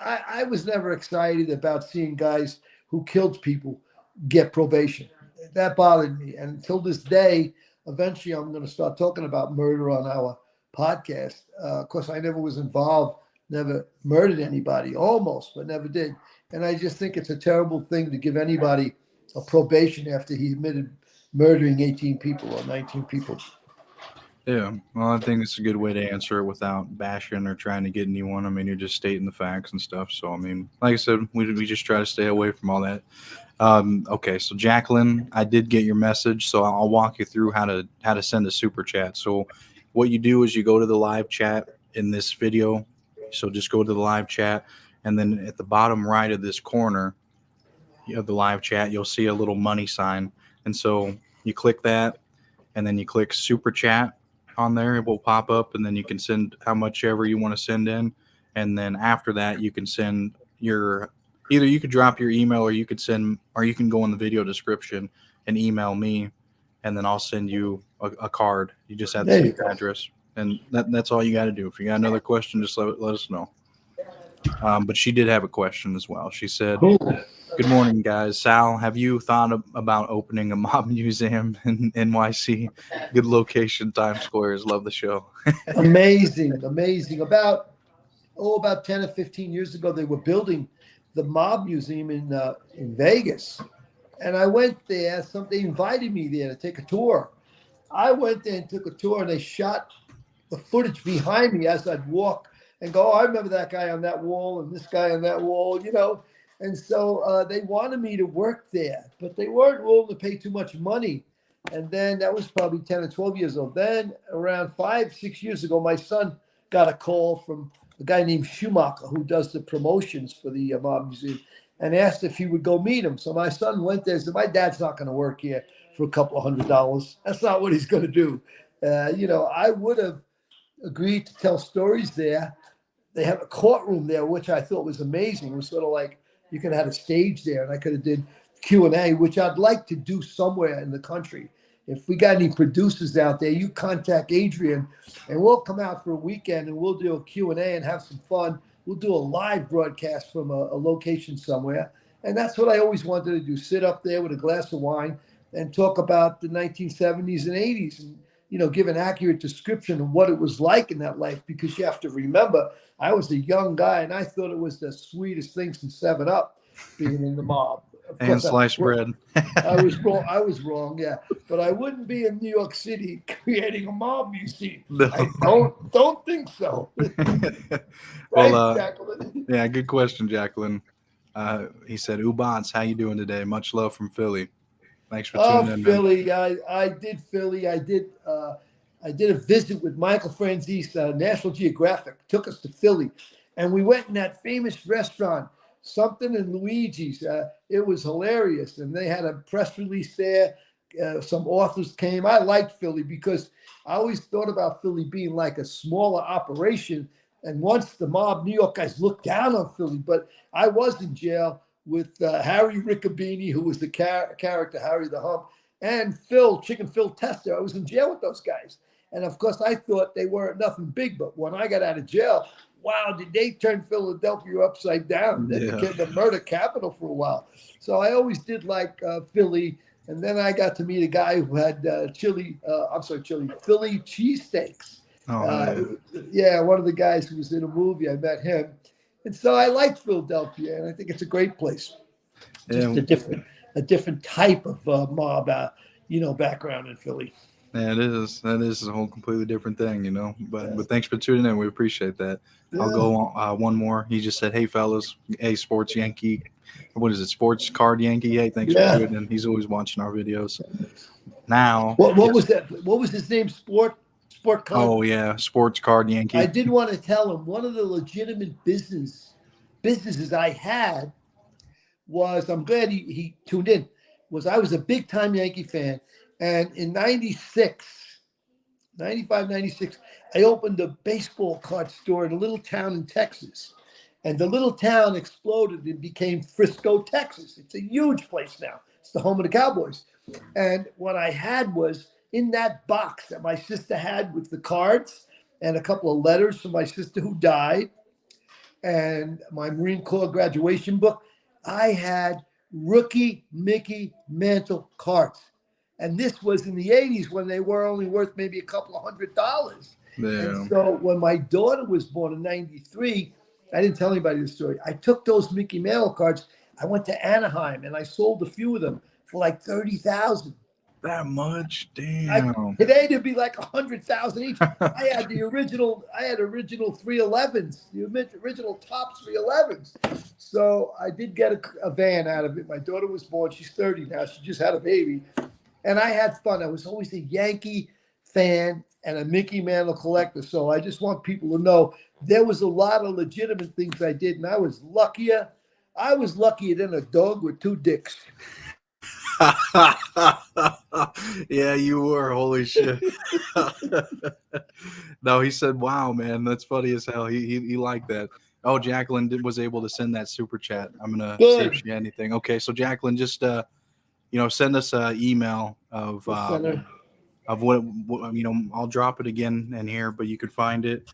I was never excited about seeing guys who killed people get probation. That bothered me. And until this day, eventually I'm going to start talking about murder on our podcast. Of course, I never was involved, never murdered anybody, almost, but never did. And I just think it's a terrible thing to give anybody a probation after he admitted murdering 18 people or 19 people. Yeah, well, I think it's a good way to answer it without bashing or trying to get anyone. I mean, you're just stating the facts and stuff. So, I mean, like I said, we just try to stay away from all that. Okay, so Jacqueline, I did get your message, so I'll walk you through how to send a super chat. So, what you do is you go to the live chat in this video. So just go to the live chat, and then at the bottom right of this corner of the live chat, you'll see a little money sign, and so you click that, and then you click super chat on there. It will pop up, and then you can send how much ever you want to send in, and then after that you can send your either you could drop your email or you can go in the video description and email me, and then I'll send you a card. You just have to say your address, and that's all you got to do. If you got another question, just let us know. But she did have a question as well. She said, "Good morning, guys. Sal, have you thought about opening a mob museum in NYC? Good location, Times Square. Love the show." Amazing. About 10 or 15 years ago, they were building the mob museum in Vegas. And I went there. They invited me there to take a tour. I went there and took a tour, and they shot the footage behind me as I'd walk and go, oh, I remember that guy on that wall and this guy on that wall, And so they wanted me to work there, but they weren't willing to pay too much money. And then that was probably 10 or 12 years old. Then around 5, 6 years ago, my son got a call from a guy named Schumacher, who does the promotions for the Mob Museum, and asked if he would go meet him. So my son went there and said, my dad's not going to work here for a couple of $100. That's not what he's going to do. I would have agreed to tell stories there. They have a courtroom there, which I thought was amazing. It was sort of like you could have had a stage there, and I could have did Q&A, which I'd like to do somewhere in the country. If we got any producers out there, you contact Adrian, and we'll come out for a weekend, and we'll do a Q&A and have some fun. We'll do a live broadcast from a location somewhere. And that's what I always wanted to do, sit up there with a glass of wine and talk about the 1970s and 80s and, give an accurate description of what it was like in that life, because you have to remember, I was a young guy, and I thought it was the sweetest thing since 7-Up being in the mob. And sliced bread. I was wrong. Yeah, but I wouldn't be in New York City creating a mob museum. No. I don't think so. Well, Jacqueline. Yeah, good question, Jacqueline. He said, "Ubans, how you doing today? Much love from Philly. Thanks for tuning in." Philly. I did Philly. I did a visit with Michael Franzese. National Geographic took us to Philly, and we went in that famous restaurant, something in Luigi's. It was hilarious, and they had a press release there. Some authors came. I liked Philly because I always thought about Philly being like a smaller operation. And once the mob New York guys looked down on Philly, but I was in jail with Harry Riccobini, who was the character Harry the Hump, and Chicken Phil Tester. I was in jail with those guys. And of course, I thought they weren't nothing big, but when I got out of jail, wow, did they turn Philadelphia upside down? They became the murder capital for a while. So I always did like Philly. And then I got to meet a guy who had Philly cheesesteaks. One of the guys who was in a movie, I met him. And so I liked Philadelphia, and I think it's a great place. Just a different type of mob, background in Philly. Yeah, it is. That is a whole completely different thing, But thanks for tuning in. We appreciate that. Yeah. I'll go on, one more. He just said, "Hey, fellas, hey, Sports Yankee. What is it? Sports Card Yankee. Hey, thanks for tuning in." He's always watching our videos. Now, what was that? What was his name? Sport Card. Oh yeah, Sports Card Yankee. I did want to tell him one of the legitimate businesses I had was, I'm glad he tuned in, was I was a big time Yankee fan. And in 95, 96, I opened a baseball card store in a little town in Texas. And the little town exploded and became Frisco, Texas. It's a huge place now. It's the home of the Cowboys. And what I had was in that box that my sister had with the cards and a couple of letters from my sister who died and my Marine Corps graduation book, I had rookie Mickey Mantle cards. And this was in the 80s when they were only worth maybe a couple of $100. And so when my daughter was born in 93, I didn't tell anybody the story. I took those Mickey Mantle cards. I went to Anaheim and I sold a few of them for like $30,000. That much? Damn. Today there'd be like 100,000 each. I had original 311s, the original top 311s. So I did get a van out of it. My daughter was born. She's 30 now. She just had a baby. And I had fun. I was always a Yankee fan and a Mickey Mantle collector. So I just want people to know there was a lot of legitimate things I did. And I was luckier than a dog with two dicks. Yeah, you were. Holy shit. No, he said, "Wow, man, that's funny as hell." He liked that. Oh, Jacqueline was able to send that super chat. I'm gonna see if she had anything. Okay, so Jacqueline, just send us an email of what I'll drop it again in here, but you could find it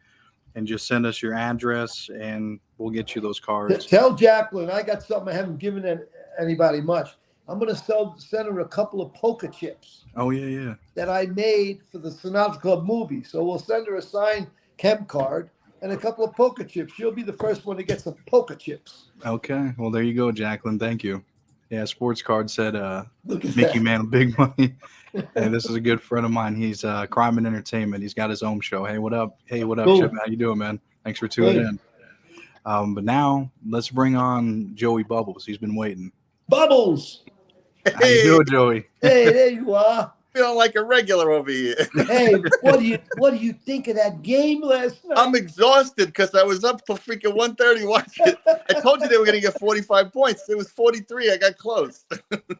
and just send us your address and we'll get you those cards. Tell Jacqueline I got something I haven't given anybody much. I'm going to send her a couple of poker chips. Oh, yeah. That I made for the Sinatra Club movie. So we'll send her a signed Chem card and a couple of poker chips. She'll be the first one to get some poker chips. Okay. Well, there you go, Jacqueline. Thank you. Yeah, Sports Card said Mickey Mantle, big money. Hey, this is a good friend of mine. He's Crime and Entertainment. He's got his own show. Hey, what up? Hey, what up, Chip? How you doing, man? Thanks for tuning in. But now let's bring on Joey Bubbles. He's been waiting. Bubbles. How you doing, Joey? Hey, there you are. Feeling like a regular over here. Hey, what do you think of that game last night? I'm exhausted because I was up till freaking 1:30 watching. I told you they were going to get 45 points. It was 43. I got close.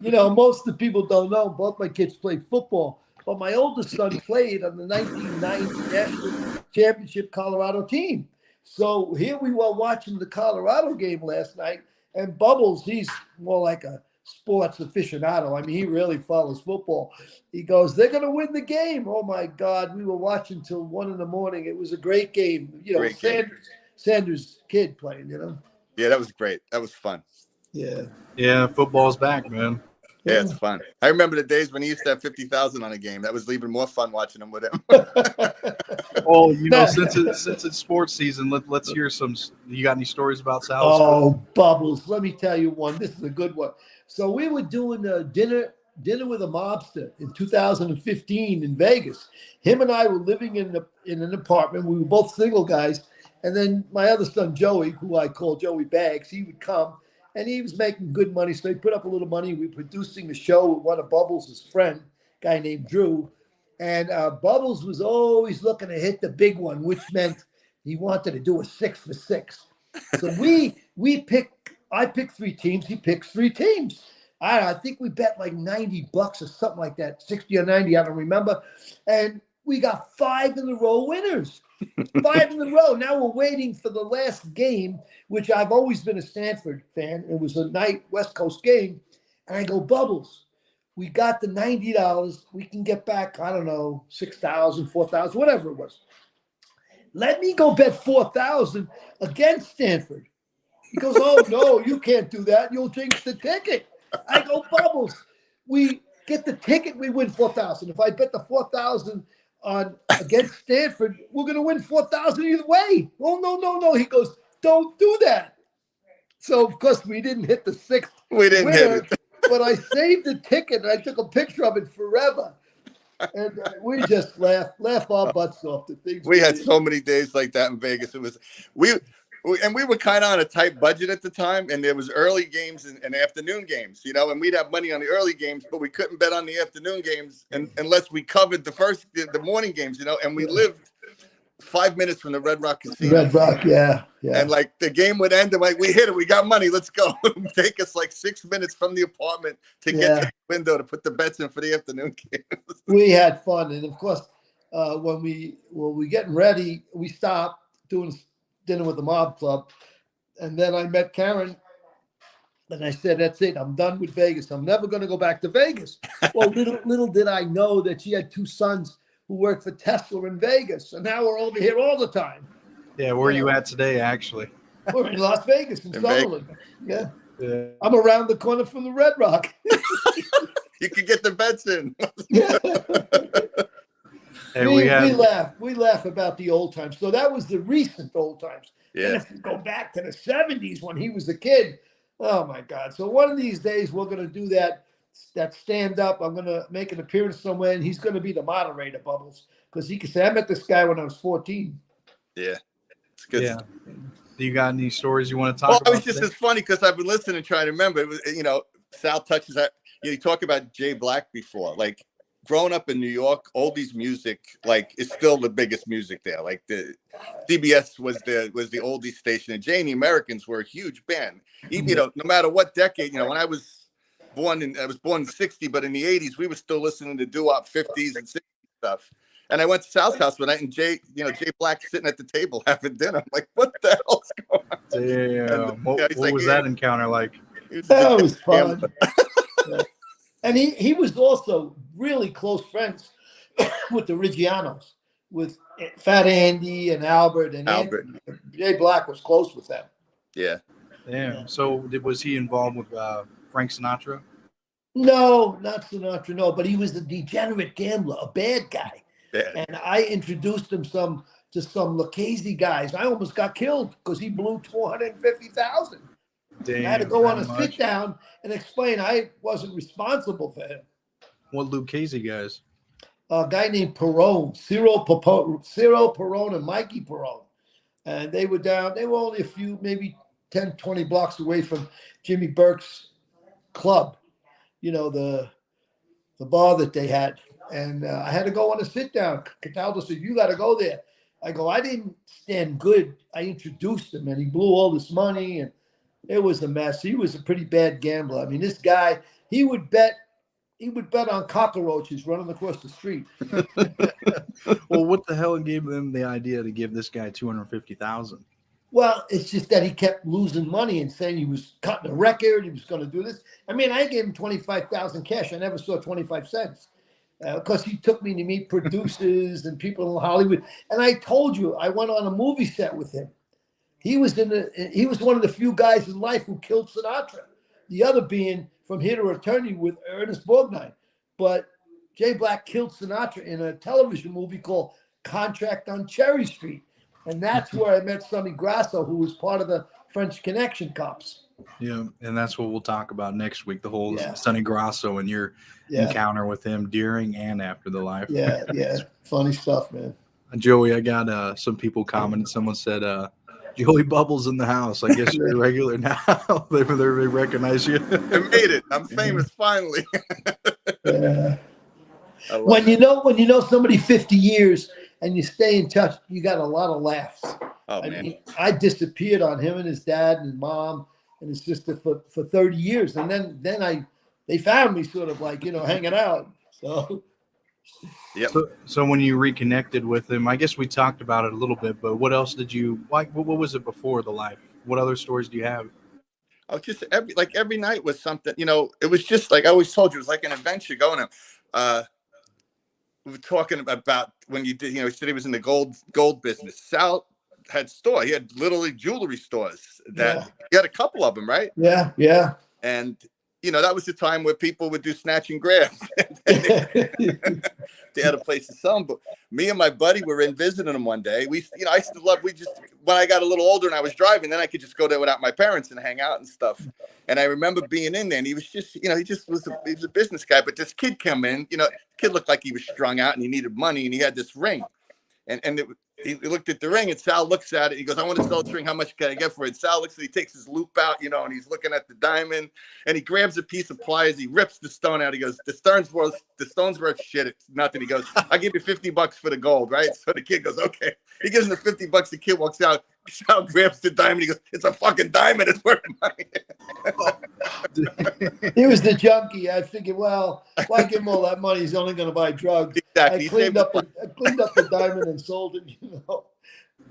You know, most of the people don't know. Both my kids played football, but my oldest son played on the 1990 National Championship Colorado team. So here we were watching the Colorado game last night, and Bubbles, he's more like a sports aficionado. I mean, he really follows football. He goes, they're going to win the game. Oh, my God. We were watching till 1 a.m. It was a great game. You know, Sanders' kid playing, you know. Yeah, that was great. That was fun. Yeah. Yeah, football's back, man. Yeah, it's fun. I remember the days when he used to have 50,000 on a game. That was even more fun watching him with him. Well, you know, since it's sports season, let's hear some. You got any stories about Sal? Oh, Bubbles. Let me tell you one. This is a good one. So we were doing a dinner with a mobster in 2015 in Vegas. Him and I were living in an apartment. We were both single guys. And then my other son, Joey, who I call Joey Bags, he would come. And he was making good money, so he put up a little money. We were producing a show with one of Bubbles' friend, a guy named Drew. And Bubbles was always looking to hit the big one, which meant he wanted to do a 6 for 6. So I picked 3 teams. He picked 3 teams. I think we bet like $90 or something like that, 60 or 90, I don't remember. And we got 5 in a row winners. 5 in a row. Now we're waiting for the last game, which I've always been a Stanford fan. It was a night West Coast game. And I go, Bubbles, we got the $90. We can get back, I don't know, 6,000, 4,000, whatever it was. Let me go bet 4,000 against Stanford. He goes, oh, no, you can't do that. You'll jinx the ticket. I go, Bubbles, we get the ticket, we win 4,000. If I bet the 4,000 on against Stanford, we're going to win 4,000 either way. Oh, no. He goes, don't do that. So, of course, we didn't hit the 6th We didn't winner, hit it. but I saved the ticket, and I took a picture of it forever. And we just laugh our butts off. The things We had did. so many days like that in Vegas. It was we were kind of on a tight budget at the time, and there was early games and afternoon games, you know, and we'd have money on the early games, but we couldn't bet on the afternoon games unless we covered the morning games, you know, and we lived 5 minutes from the Red Rock Casino. Red Rock, yeah. And like the game would end, and like we hit it, we got money, let's go. It would take us like 6 minutes from the apartment to get to the window to put the bets in for the afternoon game. We had fun, and of course, when we getting ready, we stopped doing dinner with the mob club, and then I met Karen, and I said, "That's it. I'm done with Vegas. I'm never going to go back to Vegas." Well, little did I know that she had 2 sons who worked for Tesla in Vegas, and now we're over here all the time. Yeah, where are you at today, actually? We're in Las Vegas in Sutherland. Yeah. I'm around the corner from the Red Rock. You could get the bets in. Hey, we laugh about the old times. So that was the recent old times. Yeah. And if you go back to the 70s when he was a kid, oh my God. So one of these days we're going to do that stand up. I'm going to make an appearance somewhere, and he's going to be the moderator, Bubbles, because he can say, I met this guy when I was 14. Yeah. It's good. Yeah. Do you got any stories you want to talk Well, about? it was just as funny because I've been listening and trying to remember. It was, you know, Sal touches that. You talk about Jay Black before, like growing up in New York, oldies music, like is still the biggest music there. Like the CBS was the oldies station, and Jay and the Americans were a huge band. Even, you know, no matter what decade, you know, when I was born in 60, but in the 80s, we were still listening to doo-wop 50s and 60s stuff. And I went to Sal's house one night, and Jay Black sitting at the table having dinner. I'm like, what the hell's going on? Damn. And, What was that encounter like? That was fun. Yeah. And he was also really close friends with the Reggianos, with Fat Andy and Albert. And Albert. Jay Black was close with them. Yeah. Damn. So was he involved with Frank Sinatra? No, not Sinatra, no. But he was a degenerate gambler, a bad guy. Yeah. And I introduced him to some Lucchese guys. I almost got killed because he blew $250,000. Damn. I had to go on a much? sit down and explain I wasn't responsible for him. What Lucchese guys? A guy named Perone, Ciro Perone and Mikey Perone. And they were down. They were only a few, maybe 10, 20 blocks away from Jimmy Burke's club. You know, the bar that they had. And I had to go on a sit down. Cataldo said, "You got to go there." I go, "I didn't stand good." I introduced him, and he blew all this money, and it was a mess. He was a pretty bad gambler. I mean, this guy, he would bet on cockroaches running across the street. Well, what the hell gave them the idea to give this guy $250,000? Well, it's just that he kept losing money and saying he was cutting a record, he was going to do this. I mean, I gave him 25,000 cash. I never saw 25 cents because he took me to meet producers and people in Hollywood. And I told you, I went on a movie set with him. He was one of the few guys in life who killed Sinatra. The other being From Here to Eternity with Ernest Borgnine. But Jay Black killed Sinatra in a television movie called Contract on Cherry Street. And that's where I met Sonny Grosso, who was part of the French Connection cops. Yeah, and that's what we'll talk about next week, the whole Yeah. Sonny Grosso and your encounter with him during and after the life. Yeah. Funny stuff, man. Joey, I got some people commenting. Someone said, Joey Bubbles in the house. I guess you're a regular now. they recognize you. I made it. I'm famous finally. Yeah. When you know somebody 50 years and you stay in touch, you got a lot of laughs. Oh, I man. mean, I disappeared on him and his dad and his mom and his sister for 30 years. And then they found me sort of like, hanging out. So Yep. So when you reconnected with him, I guess we talked about it a little bit, but what else did you like? What was it before the life? What other stories do you have? I was just every night was something, it was just like I always told you, it was like an adventure going on. We were talking about when you did, he said he was in the gold business. Sal had store. He had literally jewelry stores that he had a couple of them, right? Yeah. Yeah. And, that was the time where people would do snatch and grabs. They had a place to sell them. But me and my buddy were in visiting him one day. I used to love, when I got a little older and I was driving, then I could just go there without my parents and hang out and stuff. And I remember being in there and he was just, he was a business guy, but this kid came in, the kid looked like he was strung out and he needed money and he had this ring. And he looked at the ring and Sal looks at it. He goes, "I want to sell this ring. How much can I get for it?" Sal looks at it. He takes his loop out, and he's looking at the diamond and he grabs a piece of pliers. He rips the stone out. He goes, the stone's worth shit. It's nothing. He goes, "I'll give you $50 for the gold." Right. So the kid goes, "Okay." He gives him the $50. The kid walks out. Sal grabs the diamond. He goes, "It's a fucking diamond. It's worth money." He was the junkie. I figured, well, why give him all that money? He's only going to buy drugs. Exactly. I cleaned up the diamond and sold it.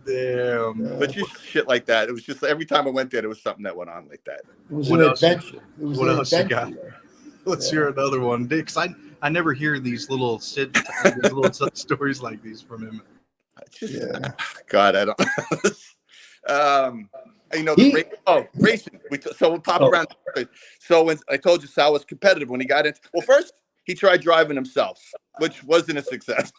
Damn. But just shit like that. It was just every time I went there was something that went on like that. It was What an else? adventure. It was What an else you adventure. got? Let's hear another one, because I never hear these little stories like these from him. God, I don't. Racing. We'll pop around. So when I told you Sal was competitive when he got in. Well, first he tried driving himself, which wasn't a success.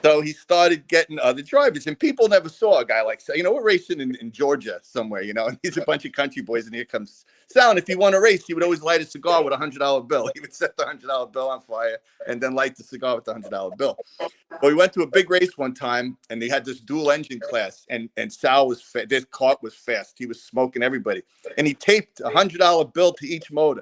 So he started getting other drivers, and people never saw a guy like Sal. We're racing in Georgia somewhere, and he's a bunch of country boys, and here comes Sal. And if he won a race, he would always light a cigar with a $100 bill. He would set the $100 bill on fire and then light the cigar with the $100 bill. Well, we went to a big race one time, and they had this dual engine class, and Sal was this cart was fast. He was smoking everybody, and he taped a $100 bill to each motor,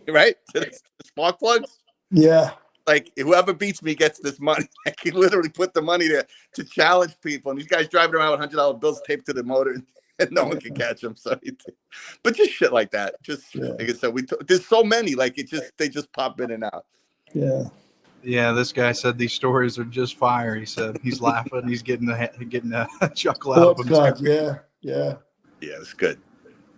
right? To the spark plugs. Yeah. Like, whoever beats me gets this money. Like, he literally put the money there to challenge people. And these guys driving around with $100 bills taped to the motor, and no one can catch them. So, but just shit like that. Just like I said, there's so many. Like, they just pop in and out. Yeah. Yeah, this guy said these stories are just fire. He said he's laughing. He's getting a chuckle out of him. Yeah. It's good.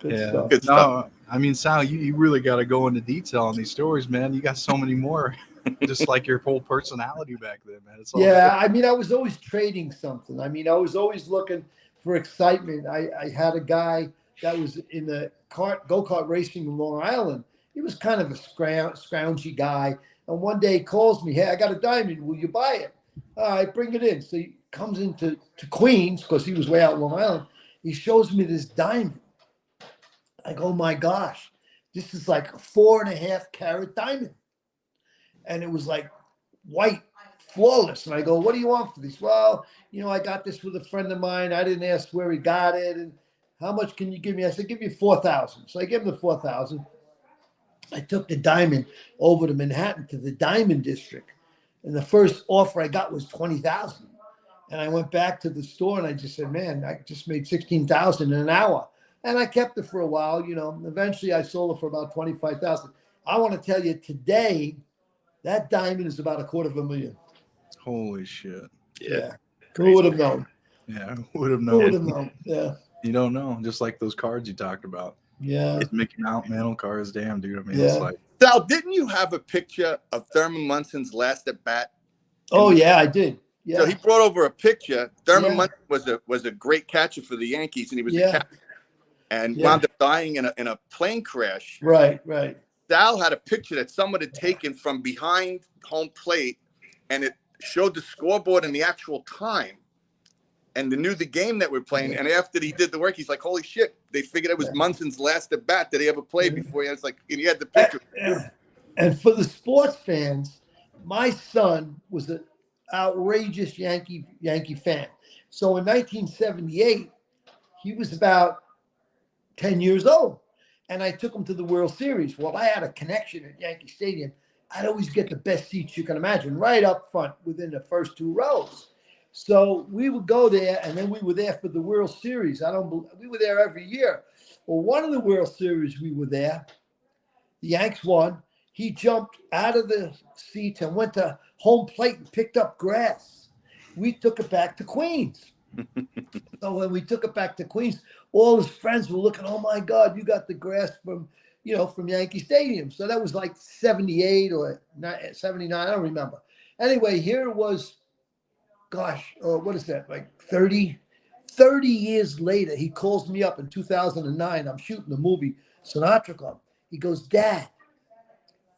Yeah. Stuff. Good stuff. No, I mean, Sal, you really got to go into detail on these stories, man. You got so many more. Just like your whole personality back then, man. It's all I mean, I was always trading something. I mean, I was always looking for excitement. I had a guy that was in the go-kart racing in Long Island. He was kind of a scroungy guy. And one day he calls me, "Hey, I got a diamond. Will you buy it?" All right, bring it in. So he comes into Queens because he was way out in Long Island. He shows me this diamond. I go, "Oh my gosh, this is like a 4.5 carat diamond." And it was like white, flawless. And I go, what do you want for these? Well, I got this with a friend of mine. I didn't ask where he got it. And how much can you give me? I said, give you 4,000. So I gave him the 4,000. I took the diamond over to Manhattan to the diamond district. And the first offer I got was 20,000. And I went back to the store and I just said, man, I just made 16,000 in an hour. And I kept it for a while, Eventually I sold it for about 25,000. I want to tell you today, that diamond is about $250,000. Holy shit. Yeah. Who would have known? Yeah, who would have Who known? would have known? Yeah. You don't know. Just like those cards you talked about. Yeah. It's Mickey Mantle cards. Damn, dude. I mean, Yeah. it's like. Sal, didn't you have a picture of Thurman Munson's last at bat? Oh, yeah, I did. Yeah. So he brought over a picture. Thurman Yeah. Munson was a great catcher for the Yankees, and he was Yeah. a catcher, and Yeah. wound up dying in a plane crash. Right. Sal had a picture that someone had taken from behind home plate, and it showed the scoreboard and the actual time, and they knew the game that we're playing. And after he did the work, he's like, "Holy shit!" They figured it was Munson's last at bat that he ever played before. He was like, and he had the picture. And for the sports fans, my son was an outrageous Yankee fan. So in 1978, he was about 10 years old. And I took him to the World Series. Well, I had a connection at Yankee Stadium. I'd always get the best seats you can imagine, right up front within the first 2 rows. So we would go there, and then we were there for the World Series. We were there every year. Well, one of the World Series we were there, the Yanks won. He jumped out of the seats and went to home plate and picked up grass. We took it back to Queens. So when we took it back to Queens, all his friends were looking, oh my God, you got the grass from Yankee Stadium. So that was like 78 or 79, I don't remember. Anyway, here it was, what is that, like 30 years later, he calls me up in 2009. I'm shooting the movie Sinatra Club. He goes, Dad,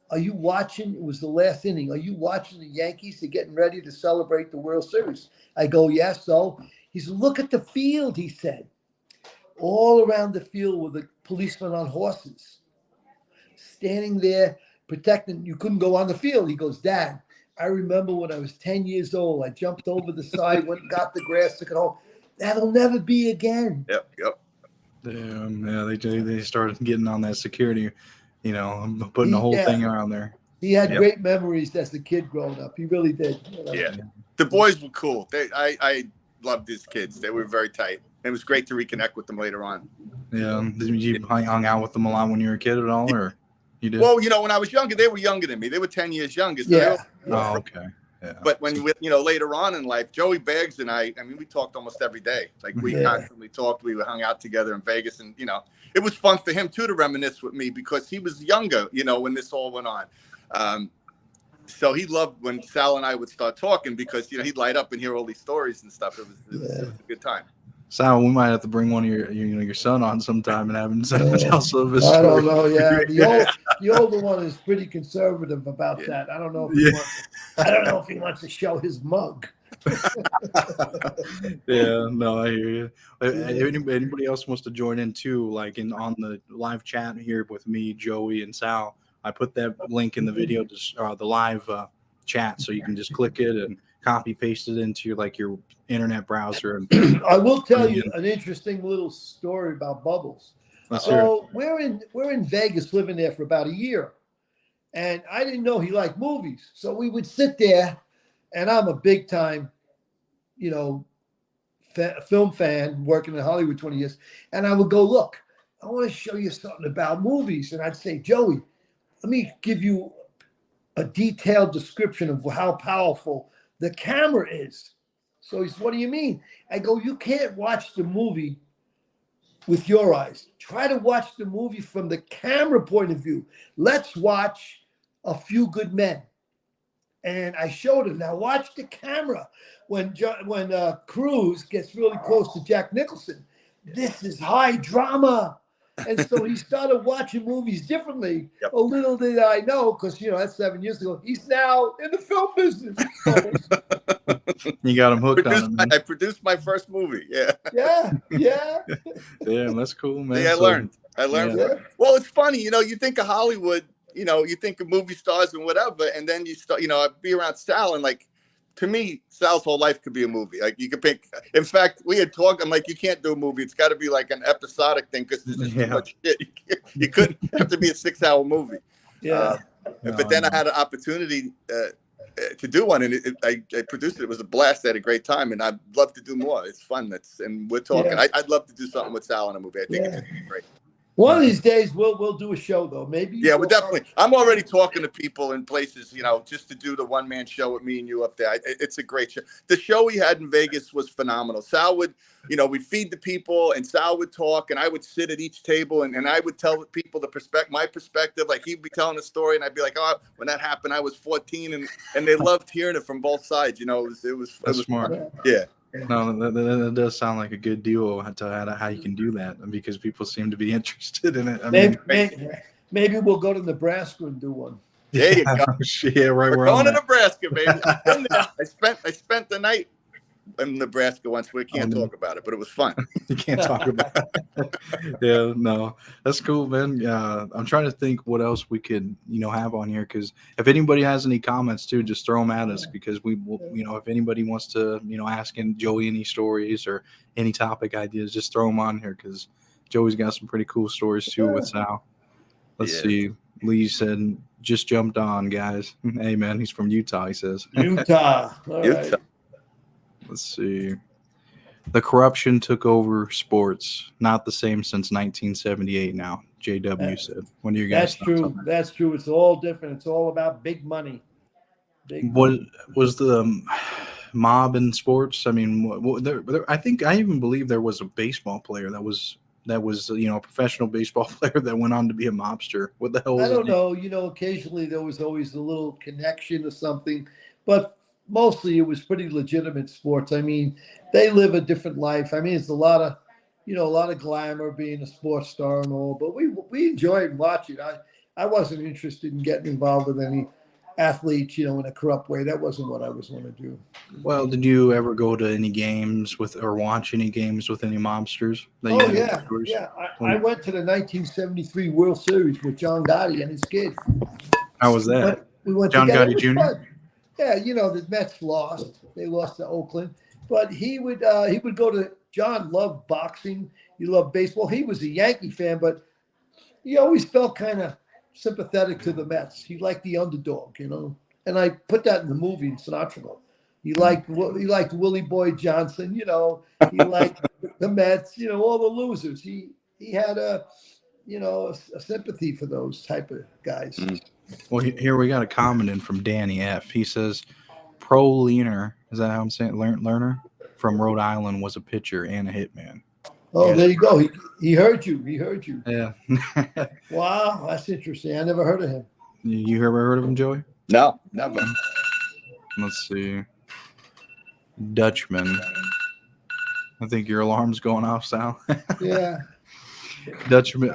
are you watching? It was the last inning. Are you watching the Yankees? They're getting ready to celebrate the World Series. I go, yes. So he said, look at the field, he said. All around the field were the policemen on horses, standing there protecting. You couldn't go on the field. He goes, Dad, I remember when I was 10 years old, I jumped over the side, went and got the grass, took it home. That'll never be again. Yep. Yeah, they started getting on that security, putting the whole thing around there. He had great memories as a kid growing up. He really did. Yeah. The boys were cool. I loved these kids. They were very tight. It was great to reconnect with them later on. Yeah. Did you hung out with them a lot when you were a kid at all, or you did? Well, when I was younger, they were younger than me. They were 10 years younger. So Yeah. Okay. Yeah. But when later on in life, Joey Baggs and I mean, we talked almost every day. Like we constantly talked. We hung out together in Vegas, and it was fun for him too to reminisce with me because he was younger, when this all went on. So he loved when Sal and I would start talking because he'd light up and hear all these stories and stuff. It was a good time. Sal, we might have to bring one of your son on sometime and have him tell some of his stories. I don't know. Yeah, the older one is pretty conservative about that. I don't know if he wants to show his mug. Yeah, no, I hear you. Anybody else wants to join in too? Like on the live chat here with me, Joey, and Sal. I put that link in the video, the live chat, so you can just click it and copy paste it into your internet browser. And I will tell you an interesting little story about Bubbles. So we're in Vegas, living there for about a year, and I didn't know he liked movies. So we would sit there, and I'm a big time, film fan, working in Hollywood 20 years, and I would go, look, I want to show you something about movies, and I'd say, Joey, let me give you a detailed description of how powerful the camera is. So he said, what do you mean? I go, you can't watch the movie with your eyes. Try to watch the movie from the camera point of view. Let's watch A Few Good Men. And I showed him, now watch the camera. When Cruz gets really close to Jack Nicholson, this is high drama. And so he started watching movies differently. Yep. A little did I know, because that's 7 years ago. He's now in the film business. You got him hooked on him. I produced my first movie. Yeah. Yeah. Damn, that's cool, man. Yeah, I learned. Yeah. Well, it's funny, you think of Hollywood, you think of movie stars and whatever, and then you start, I'd be around Sal and to me, Sal's whole life could be a movie. Like you could pick. In fact, we had talked. I'm like, you can't do a movie. It's got to be like an episodic thing because there's just too much shit. You couldn't have to be a 6-hour movie. Yeah. But then I had an opportunity to do one, and I produced it. It was a blast. I had a great time, and I'd love to do more. It's fun. And we're talking. Yeah. I'd love to do something with Sal in a movie. I think it's great. One of these days we'll do a show though. Maybe. Yeah, we're definitely. I'm already talking to people in places, just to do the one-man show with me and you up there. It's a great show. The show we had in Vegas was phenomenal. Sal would, we'd feed the people, and Sal would talk, and I would sit at each table, and I would tell people my perspective. Like he'd be telling a story, and I'd be like, "Oh, when that happened, I was 14," and they loved hearing it from both sides. It was smart. Fun. Yeah. No, that does sound like a good duo to how you can do that, because people seem to be interested in it. Maybe we'll go to Nebraska and do one. There you go. Yeah, right. We're going to Nebraska, baby. I spent the night in Nebraska once. We can't talk about it, but it was fun. You can't talk about it. Yeah, no, that's cool, man. I'm trying to think what else we could, have on here, because if anybody has any comments too, just throw them at us, because we will, if anybody wants to, ask Joey any stories or any topic ideas, just throw them on here, because Joey's got some pretty cool stories too with Sal. Let's see. Lee said, just jumped on, guys. Hey, man, he's from Utah, he says. Utah. All Utah. right. Let's see. The corruption took over sports. Not the same since 1978 now, JW said. When are you guys? That's true. That's true. It's all different. It's all about big money. What was the mob in sports? I mean, I think I even believe there was a baseball player that was a professional baseball player that went on to be a mobster. What the hell? I don't know. Occasionally there was always a little connection or something, but mostly it was pretty legitimate sports. I mean, they live a different life. I mean, it's a lot of glamour being a sports star and all, but we enjoy it and watch it. I wasn't interested in getting involved with any athletes, in a corrupt way. That wasn't what I was going to do. Well, did you ever go to any games or watch any games with any mobsters? Oh, yeah. Yeah. I went to the 1973 World Series with John Gotti and his kid. How was that? We went John together. Gotti Jr.? Fun. Yeah, the Mets lost. They lost to Oakland. But he would go to – John loved boxing. He loved baseball. He was a Yankee fan, but he always felt kind of sympathetic to the Mets. He liked the underdog, And I put that in the movie in Sinatra Club. He liked Willie Boy Johnson, He liked the Mets, all the losers. He had a sympathy for those type of guys. Mm. Well, here we got a comment in from Danny F. He says, Pro Leaner, is that how I'm saying? Lerner from Rhode Island was a pitcher and a hitman. Oh, there you go. He heard you. He heard you. Yeah. Wow, that's interesting. I never heard of him. You ever heard of him, Joey? No, never. Let's see. Dutchman. I think your alarm's going off, Sal. Yeah. Dutchman.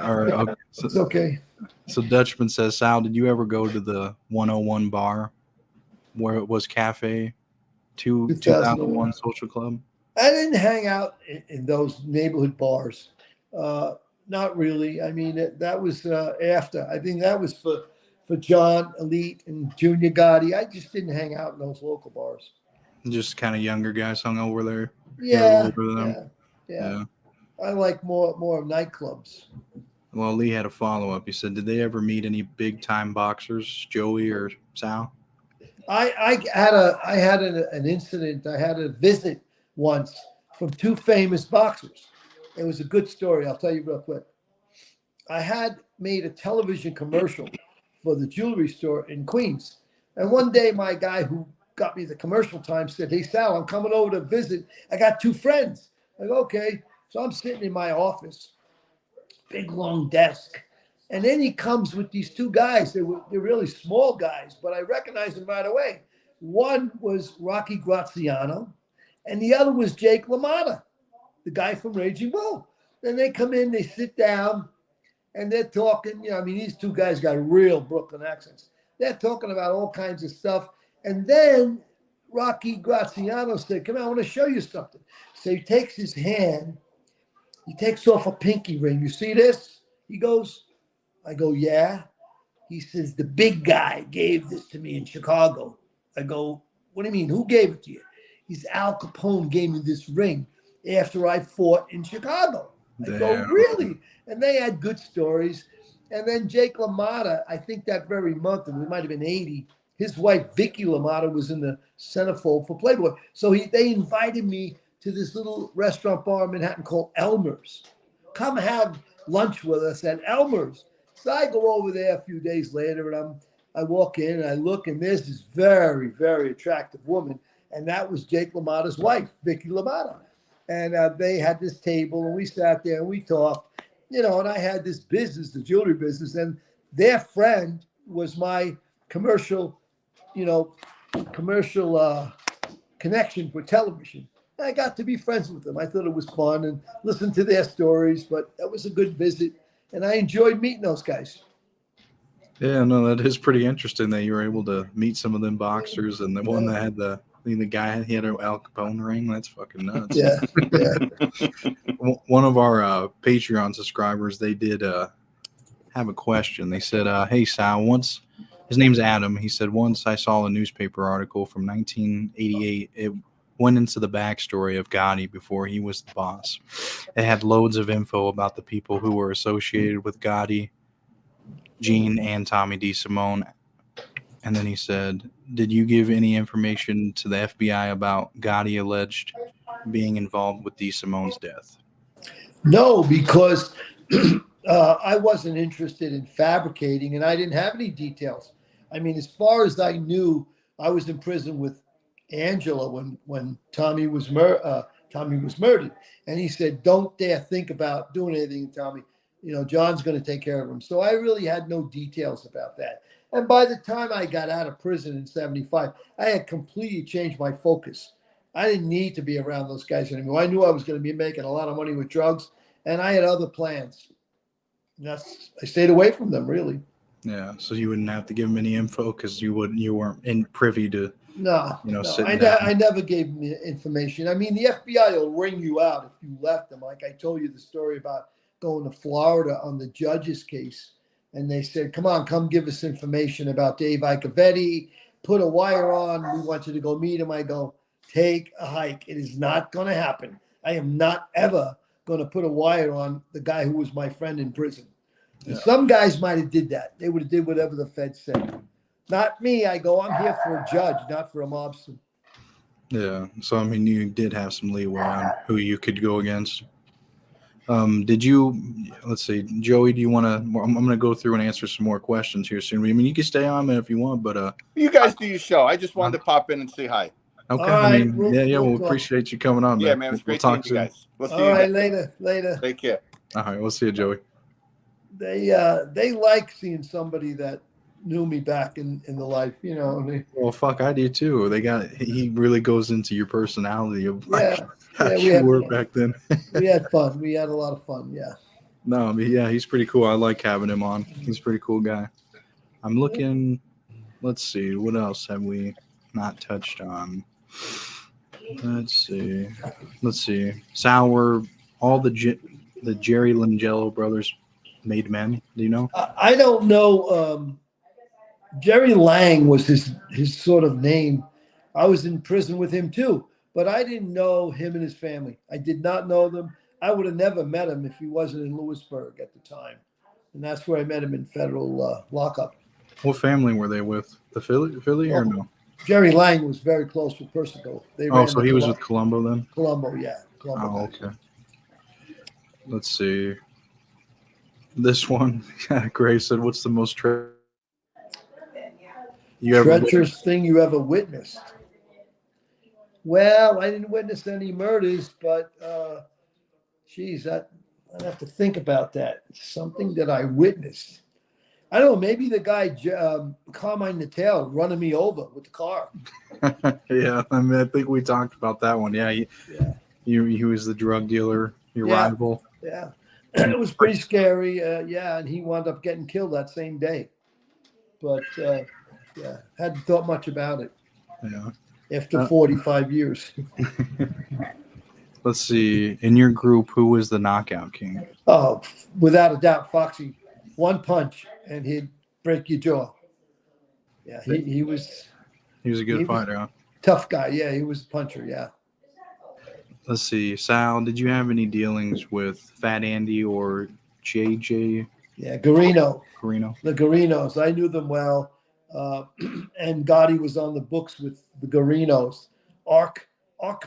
It's okay. So Dutchman says, Sal, did you ever go to the 101 bar where it was Cafe 2001 Social Club? I didn't hang out in those neighborhood bars. Not really. I mean, that was after. I think that was for John Elite and Junior Gotti. I just didn't hang out in those local bars. Just kind of younger guys hung over there. Yeah. I like more of nightclubs. Well, Lee had a follow-up. He said, did they ever meet any big-time boxers, Joey or Sal? I had an incident. I had a visit once from two famous boxers. It was a good story. I'll tell you real quick. I had made a television commercial for the jewelry store in Queens. And one day my guy who got me the commercial time said, hey, Sal, I'm coming over to visit. I got two friends. I go, okay. So I'm sitting in my office, big long desk. And then he comes with these two guys. They're really small guys, but I recognized them right away. One was Rocky Graziano, and the other was Jake LaMotta, the guy from Raging Bull. Then they come in, they sit down, and they're talking. These two guys got real Brooklyn accents. They're talking about all kinds of stuff. And then Rocky Graziano said, come on, I want to show you something. So he takes his hand. He takes off a pinky ring. You see this? He goes, I go, yeah. He says, the big guy gave this to me in Chicago. I go, what do you mean? Who gave it to you? He's Al Capone gave me this ring after I fought in Chicago. I go, really? And they had good stories. And then Jake LaMotta, I think that very month, and it might have been 80, his wife, Vicky LaMotta, was in the centerfold for Playboy. So they invited me to this little restaurant bar in Manhattan called Elmer's. Come have lunch with us at Elmer's. So I go over there a few days later, and I walk in, and I look, and there's this very, very attractive woman, and that was Jake LaMotta's wife, Vicky LaMotta. And they had this table, and we sat there, and we talked, and I had this business, the jewelry business, and their friend was my commercial connection for television. And I got to be friends with them. I thought it was fun and listen to their stories, but that was a good visit, and I enjoyed meeting those guys. Yeah, no, that is pretty interesting that you were able to meet some of them boxers, and the one that had the guy, he had an Al Capone ring. That's fucking nuts. Yeah. One of our Patreon subscribers, they did have a question. They said, hey, Sal, his name's Adam. He said, once I saw a newspaper article from 1988. It went into the backstory of Gotti before he was the boss. It had loads of info about the people who were associated with Gotti, Gene, and Tommy DeSimone. And then he said, did you give any information to the FBI about Gotti alleged being involved with DeSimone's death? No, because I wasn't interested in fabricating, and I didn't have any details. I mean, as far as I knew, I was in prison with Angela when Tommy was murdered, and he said, "Don't dare think about doing anything, Tommy. John's going to take care of him." So I really had no details about that. And by the time I got out of prison in '75, I had completely changed my focus. I didn't need to be around those guys anymore. I knew I was going to be making a lot of money with drugs, and I had other plans. And I stayed away from them, really. Yeah, so you wouldn't have to give them any info because you weren't privy to. No. down. I never gave them information. I mean, the FBI will ring you out if you left them. Like I told you the story about going to Florida on the judge's case, and they said, come give us information about Dave Icovetti. Put a wire on. We want you to go meet him. I go, take a hike. It is not going to happen. I am not ever going to put a wire on the guy who was my friend in prison. Yeah. Some guys might have did that. They would have did whatever the Fed said. Not me. I go, I'm here for a judge, not for a mobster. Yeah. So, I mean, you did have some leeway on who you could go against. Did you, let's see, Joey, do you want to, I'm going to go through and answer some more questions here soon. I mean, you can stay on if you want, but. You guys do your show. I just wanted to pop in and say hi. Okay. Right, we'll appreciate you coming on. Yeah, man. It was great talking to you guys. We'll see you all right, later. Take care. All right. We'll see you, Joey. They like seeing somebody that knew me back in the life, Well, fuck, I do too. He really goes into your personality of how you were back then. We had fun. We had a lot of fun. Yeah. No, I mean, yeah, he's pretty cool. I like having him on. He's a pretty cool guy. I'm looking. Let's see. What else have we not touched on? Let's see. Sal, were all the Jerry Langella brothers made men? Do you know? I don't know. Jerry Lang was his sort of name. I was in prison with him too, but I didn't know him and his family. I did not know them. I would have never met him if he wasn't in Lewisburg at the time, and that's where I met him in federal lockup. What family were they with? The Philly or no? Jerry Lang was very close with Persico. So he was with Colombo then? Colombo, yeah. Colombo. Oh, okay. Let's see. This one, Gray said, what's the most treacherous thing you ever witnessed? Well, I didn't witness any murders, but I'd have to think about that. Something that I witnessed. I don't know, maybe the guy, Carmine Natal, running me over with the car. Yeah, I mean, I think we talked about that one. Yeah, he was the drug dealer, your rival. Yeah, it was pretty scary. And he wound up getting killed that same day. But, hadn't thought much about it. Yeah. After 45 years. Let's see. In your group, who was the knockout king? Oh, without a doubt, Foxy. One punch and he'd break your jaw. Yeah, he was. He was a good fighter, huh? Tough guy. Yeah, he was a puncher. Yeah. Let's see, Sal, did you have any dealings with Fat Andy or JJ Yeah, Garino. Carino? The Garinos. I knew them well. And Gotti was on the books with the Garinos. Arc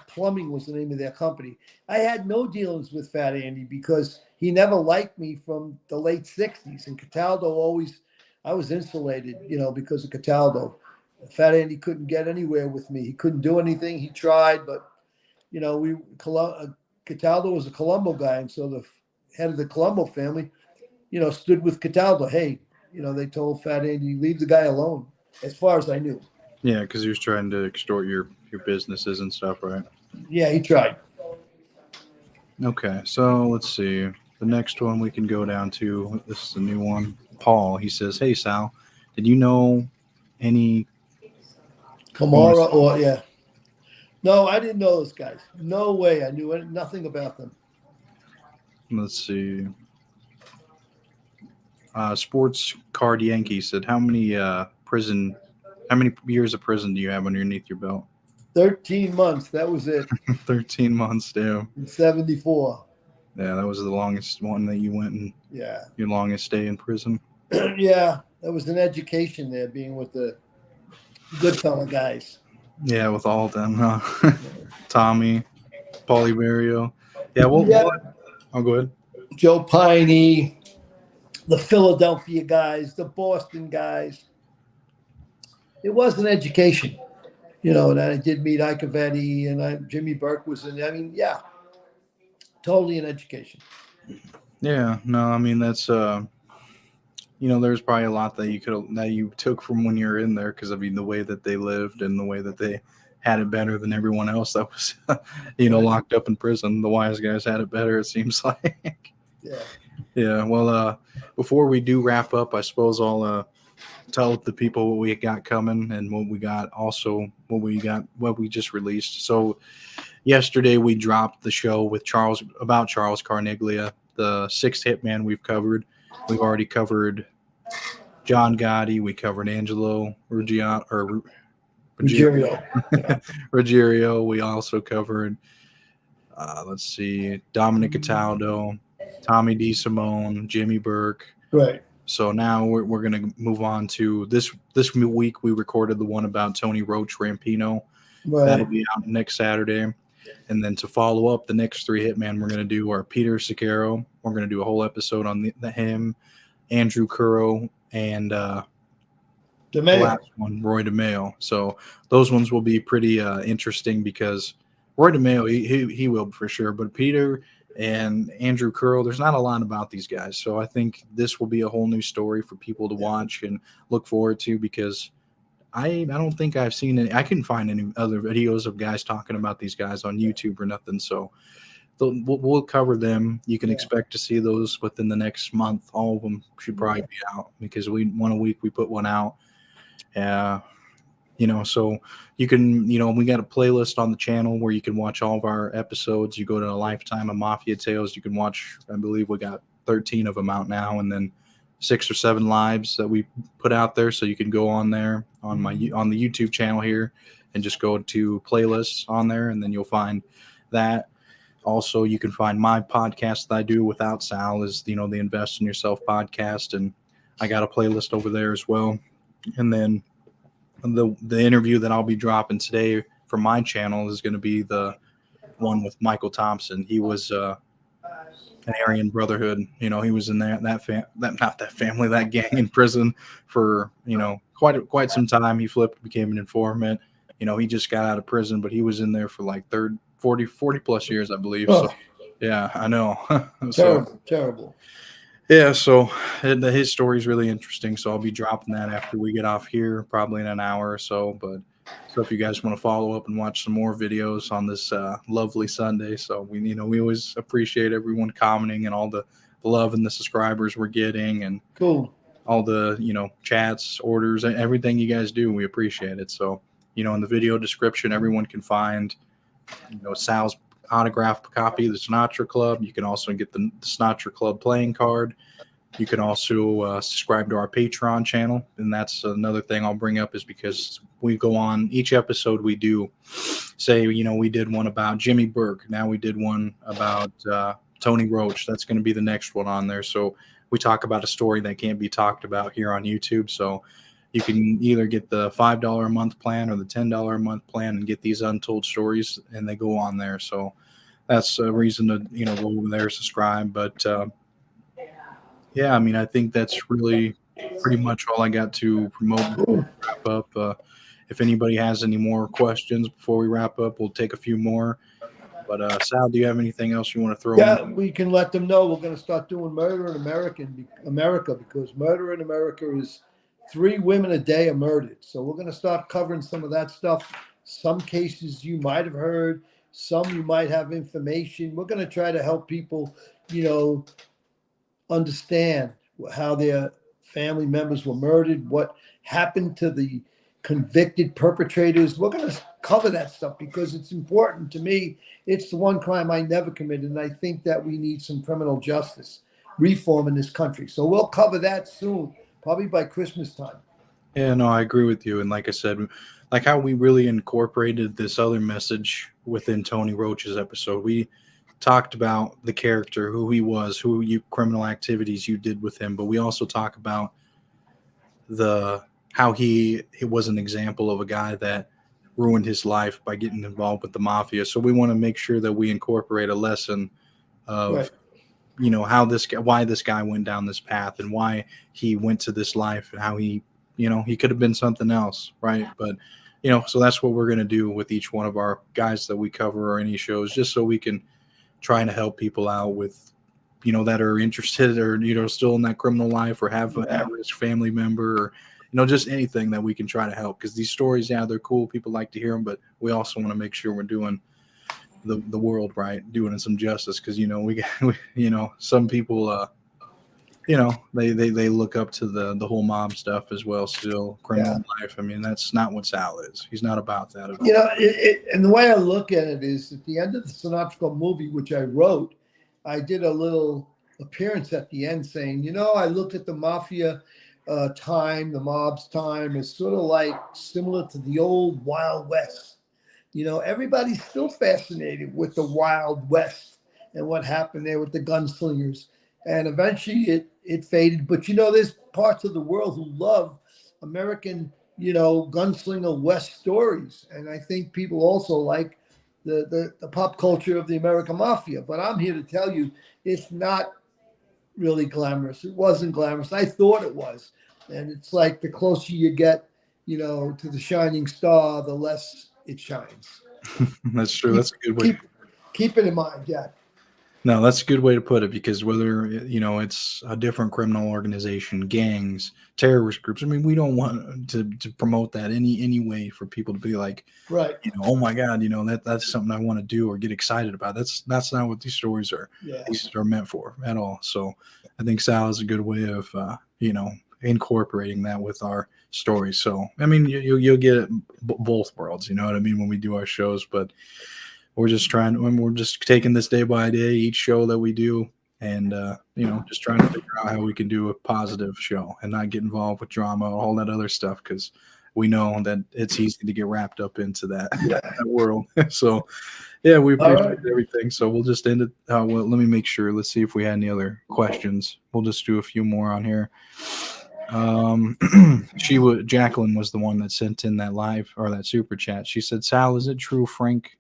Plumbing was the name of their company. I had no dealings with Fat Andy because he never liked me from the late 60s. And Cataldo always, I was insulated, because of Cataldo. Fat Andy couldn't get anywhere with me. He couldn't do anything. He tried, but, Cataldo was a Colombo guy. And so the head of the Colombo family, stood with Cataldo. Hey, they told Fat Andy, leave the guy alone, as far as I knew. Yeah, because he was trying to extort your businesses and stuff, right? Yeah, he tried. Okay, so let's see. The next one we can go down to, this is a new one. Paul, he says, hey, Sal, did you know any... Kamara or, yeah. No, I didn't know those guys. No way. I knew nothing about them. Let's see. Sports Card Yankee said, how many years of prison do you have underneath your belt? 13 months. That was it. 13 months, damn. In 74. Yeah, that was the longest one that you went in. Yeah. Your longest stay in prison. Yeah, that was an education there, being with the good fella guys. Yeah, with all of them, huh? Tommy, Paulie Mario. Yeah, well, I'll go ahead. Joe Piney, the Philadelphia guys, the Boston guys. It was an education, and I did meet Icavetti and Jimmy Burke was in. I mean, yeah, totally an education. Yeah, no, I mean, that's, there's probably a lot that you took from when you were in there, because, I mean, the way that they lived and the way that they had it better than everyone else that was, locked up in prison. The wise guys had it better, it seems like. Yeah. Yeah, well, before we do wrap up, I suppose I'll tell the people what we got coming and what we got, also what we just released. So yesterday we dropped the show with Charles Carneglia, the sixth hitman we've covered. We've already covered John Gotti. We covered Angelo Ruggiero. Ruggiero. We also covered, let's see, Dominick Cataldo, Tommy DeSimone, Jimmy Burke. Right. So now we're going to move on to this week. We recorded the one about Tony Roach Rampino. Right. That'll be out next Saturday. And then to follow up, the next three hitmen we're going to do are Peter Sicaro. We're going to do a whole episode on him, Andrew Curro, and the last one, Roy DeMeo. So those ones will be pretty interesting, because Roy DeMeo, he will for sure. But Peter and Andrew Curro, there's not a lot about these guys. So I think this will be a whole new story for people to watch and look forward to, because I don't think I've seen any. I couldn't find any other videos of guys talking about these guys on YouTube or nothing. So we'll cover them. You can expect to see those within the next month. All of them should probably be out, because one a week we put one out. So you can, we got a playlist on the channel where you can watch all of our episodes. You go to a Lifetime of Mafia Tales. You can watch, I believe we got 13 of them out now, and then 6 or 7 lives that we put out there. So you can go on there on the YouTube channel here and just go to playlists on there, and then you'll find that. Also, you can find my podcast that I do without Sal, is the Invest in Yourself podcast, and I got a playlist over there as well. And then the interview that I'll be dropping today for my channel is going to be the one with Michael Thompson. He was an Aryan Brotherhood. He was in that gang in prison for quite some time. He flipped, became an informant. He just got out of prison, but he was in there for like 40 plus years, I believe. Oh. So yeah, I know. Terrible. Yeah, so his story is really interesting. So I'll be dropping that after we get off here, probably in an hour or so. But so if you guys want to follow up and watch some more videos on this lovely Sunday, so we always appreciate everyone commenting and all the love and the subscribers we're getting, and cool, all the chats, orders, and everything you guys do. We appreciate it. So in the video description, everyone can find Sal's autographed copy of the Sinatra Club. You can also get the Sinatra Club playing card. You can also subscribe to our Patreon channel, and that's another thing I'll bring up, is because we go on each episode. We do say, we did one about Jimmy Burke. Now we did one about Tony Roach. That's going to be the next one on there. So we talk about a story that can't be talked about here on YouTube. So you can either get the $5 a month plan or the $10 a month plan and get these untold stories, and they go on there. So that's a reason to, go over there, subscribe. But yeah, I mean, I think that's really pretty much all I got to promote before we wrap up. If anybody has any more questions before we wrap up, we'll take a few more. But Sal, do you have anything else you want to throw Yeah, in? we can let them know we're going to start doing Murder in America, because Murder in America is 3 women a day are murdered. So we're going to start covering some of that stuff. Some cases you might have heard, some you might have information. We're going to try to help people, understand how their family members were murdered, what happened to the convicted perpetrators. We're going to cover that stuff because it's important to me. It's the one crime I never committed, and I think that we need some criminal justice reform in this country. So we'll cover that soon, probably by Christmas time. Yeah, no, I agree with you. And like I said, like how we really incorporated this other message within Tony Roach's episode. We talked about the character, who he was, criminal activities you did with him, but we also talk about how he was an example of a guy that ruined his life by getting involved with the mafia. So we want to make sure that we incorporate a lesson of Right. why this guy went down this path and why he went to this life, and how he could have been something else, right? But so that's what we're going to do with each one of our guys that we cover or any shows, just so we can try to help people out with that are interested or still in that criminal life or have an at-risk family member, or just anything that we can try to help. Because these stories, they're cool, people like to hear them, but we also want to make sure we're doing the world right, doing it some justice, because some people they look up to the whole mob stuff as well, still criminal life. I mean, that's not what Sal is. He's not about that at all. And the way I look at it is, at the end of the Sinatra Club movie, which I wrote, I did a little appearance at the end saying, I looked at the mafia time, the mob's time, as sort of like similar to the old Wild West. Everybody's still fascinated with the Wild West and what happened there with the gunslingers. And eventually it faded. But, there's parts of the world who love American, gunslinger West stories. And I think people also like the pop culture of the American Mafia. But I'm here to tell you, it's not really glamorous. It wasn't glamorous. I thought it was. And it's like the closer you get, to the shining star, the less it shines. That's true. That's a good way. Keep it in mind, Jack. No, that's a good way to put it, because whether, it's a different criminal organization, gangs, terrorist groups, I mean, we don't want to promote that any way for people to be like, right, oh my God, that's something I want to do or get excited about. That's not what these stories are. Yeah. These are meant for at all. So I think Sal is a good way of, incorporating that with our stories. So, I mean, you'll get both worlds, you know what I mean, when we do our shows, but we're just taking this day by day, each show that we do, and just trying to figure out how we can do a positive show and not get involved with drama, all that other stuff, because we know that it's easy to get wrapped up into that, that world. So, yeah, we appreciate everything. So we'll just end it. Well, let me make sure. Let's see if we had any other questions. We'll just do a few more on here. Jacqueline was the one that sent in that live or that super chat. She said, Sal, is it true Frank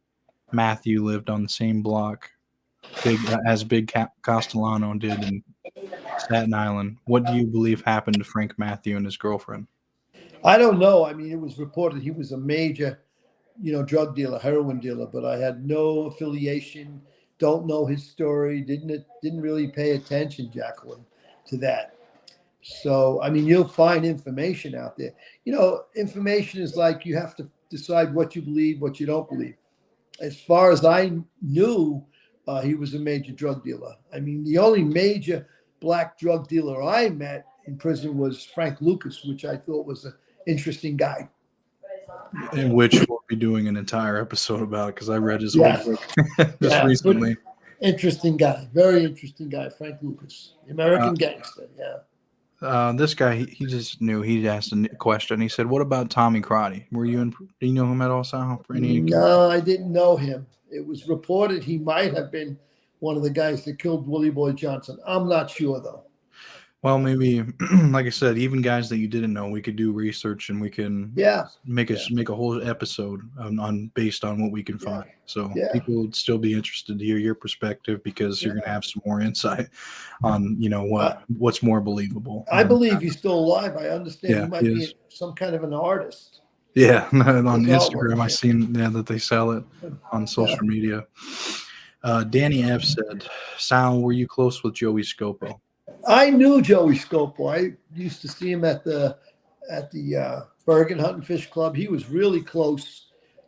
Matthew lived on the same block as Big Castellano did in Staten Island? What do you believe happened to Frank Matthew and his girlfriend? I don't know. I mean, it was reported he was a major, drug dealer, heroin dealer, but I had no affiliation. Don't know his story. Didn't really pay attention, Jacqueline, to that. So, I mean, you'll find information out there. Information is like, you have to decide what you believe, what you don't believe. As far as I knew, he was a major drug dealer. I mean, the only major black drug dealer I met in prison was Frank Lucas, which I thought was an interesting guy. In which we'll be doing an entire episode about, because I read his whole book just recently. Interesting guy. Very interesting guy, Frank Lucas. The American gangster, yeah. This guy, he just knew. He asked a question. He said, "What about Tommy Crotty? Were you in? Do you know him at all, Sal? No, I didn't know him. It was reported he might have been one of the guys that killed Willie Boy Johnson. I'm not sure though. Well, maybe, like I said, even guys that you didn't know, we could do research and we can Yeah, make yeah. make a whole episode on based on what we can Yeah. find. So Yeah. people would still be interested to hear your perspective because you're gonna have some more insight on what's more believable. I believe he's still alive. I understand Yeah, he might he be is. some kind of an artist. Yeah, on His artwork, Instagram I yeah. seen that they sell it on social media. Danny F said, "Sal, were you close with Joey Scopo?" I knew Joey Scopo. I used to see him at the Bergen Hunt and Fish Club. He was really close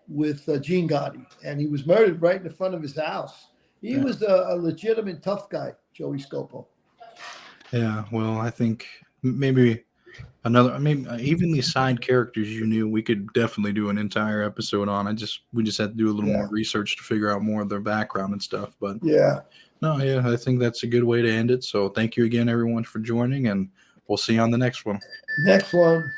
with Gene Gotti, and he was murdered right in front of his house. He was a legitimate tough guy, Joey Scopo. Yeah, well, I think maybe even these side characters you knew, we could definitely do an entire episode on. We just had to do a little more research to figure out more of their background and stuff. But yeah, no, yeah, I think that's a good way to end it. So thank you again, everyone, for joining, and we'll see you on the next one. next one.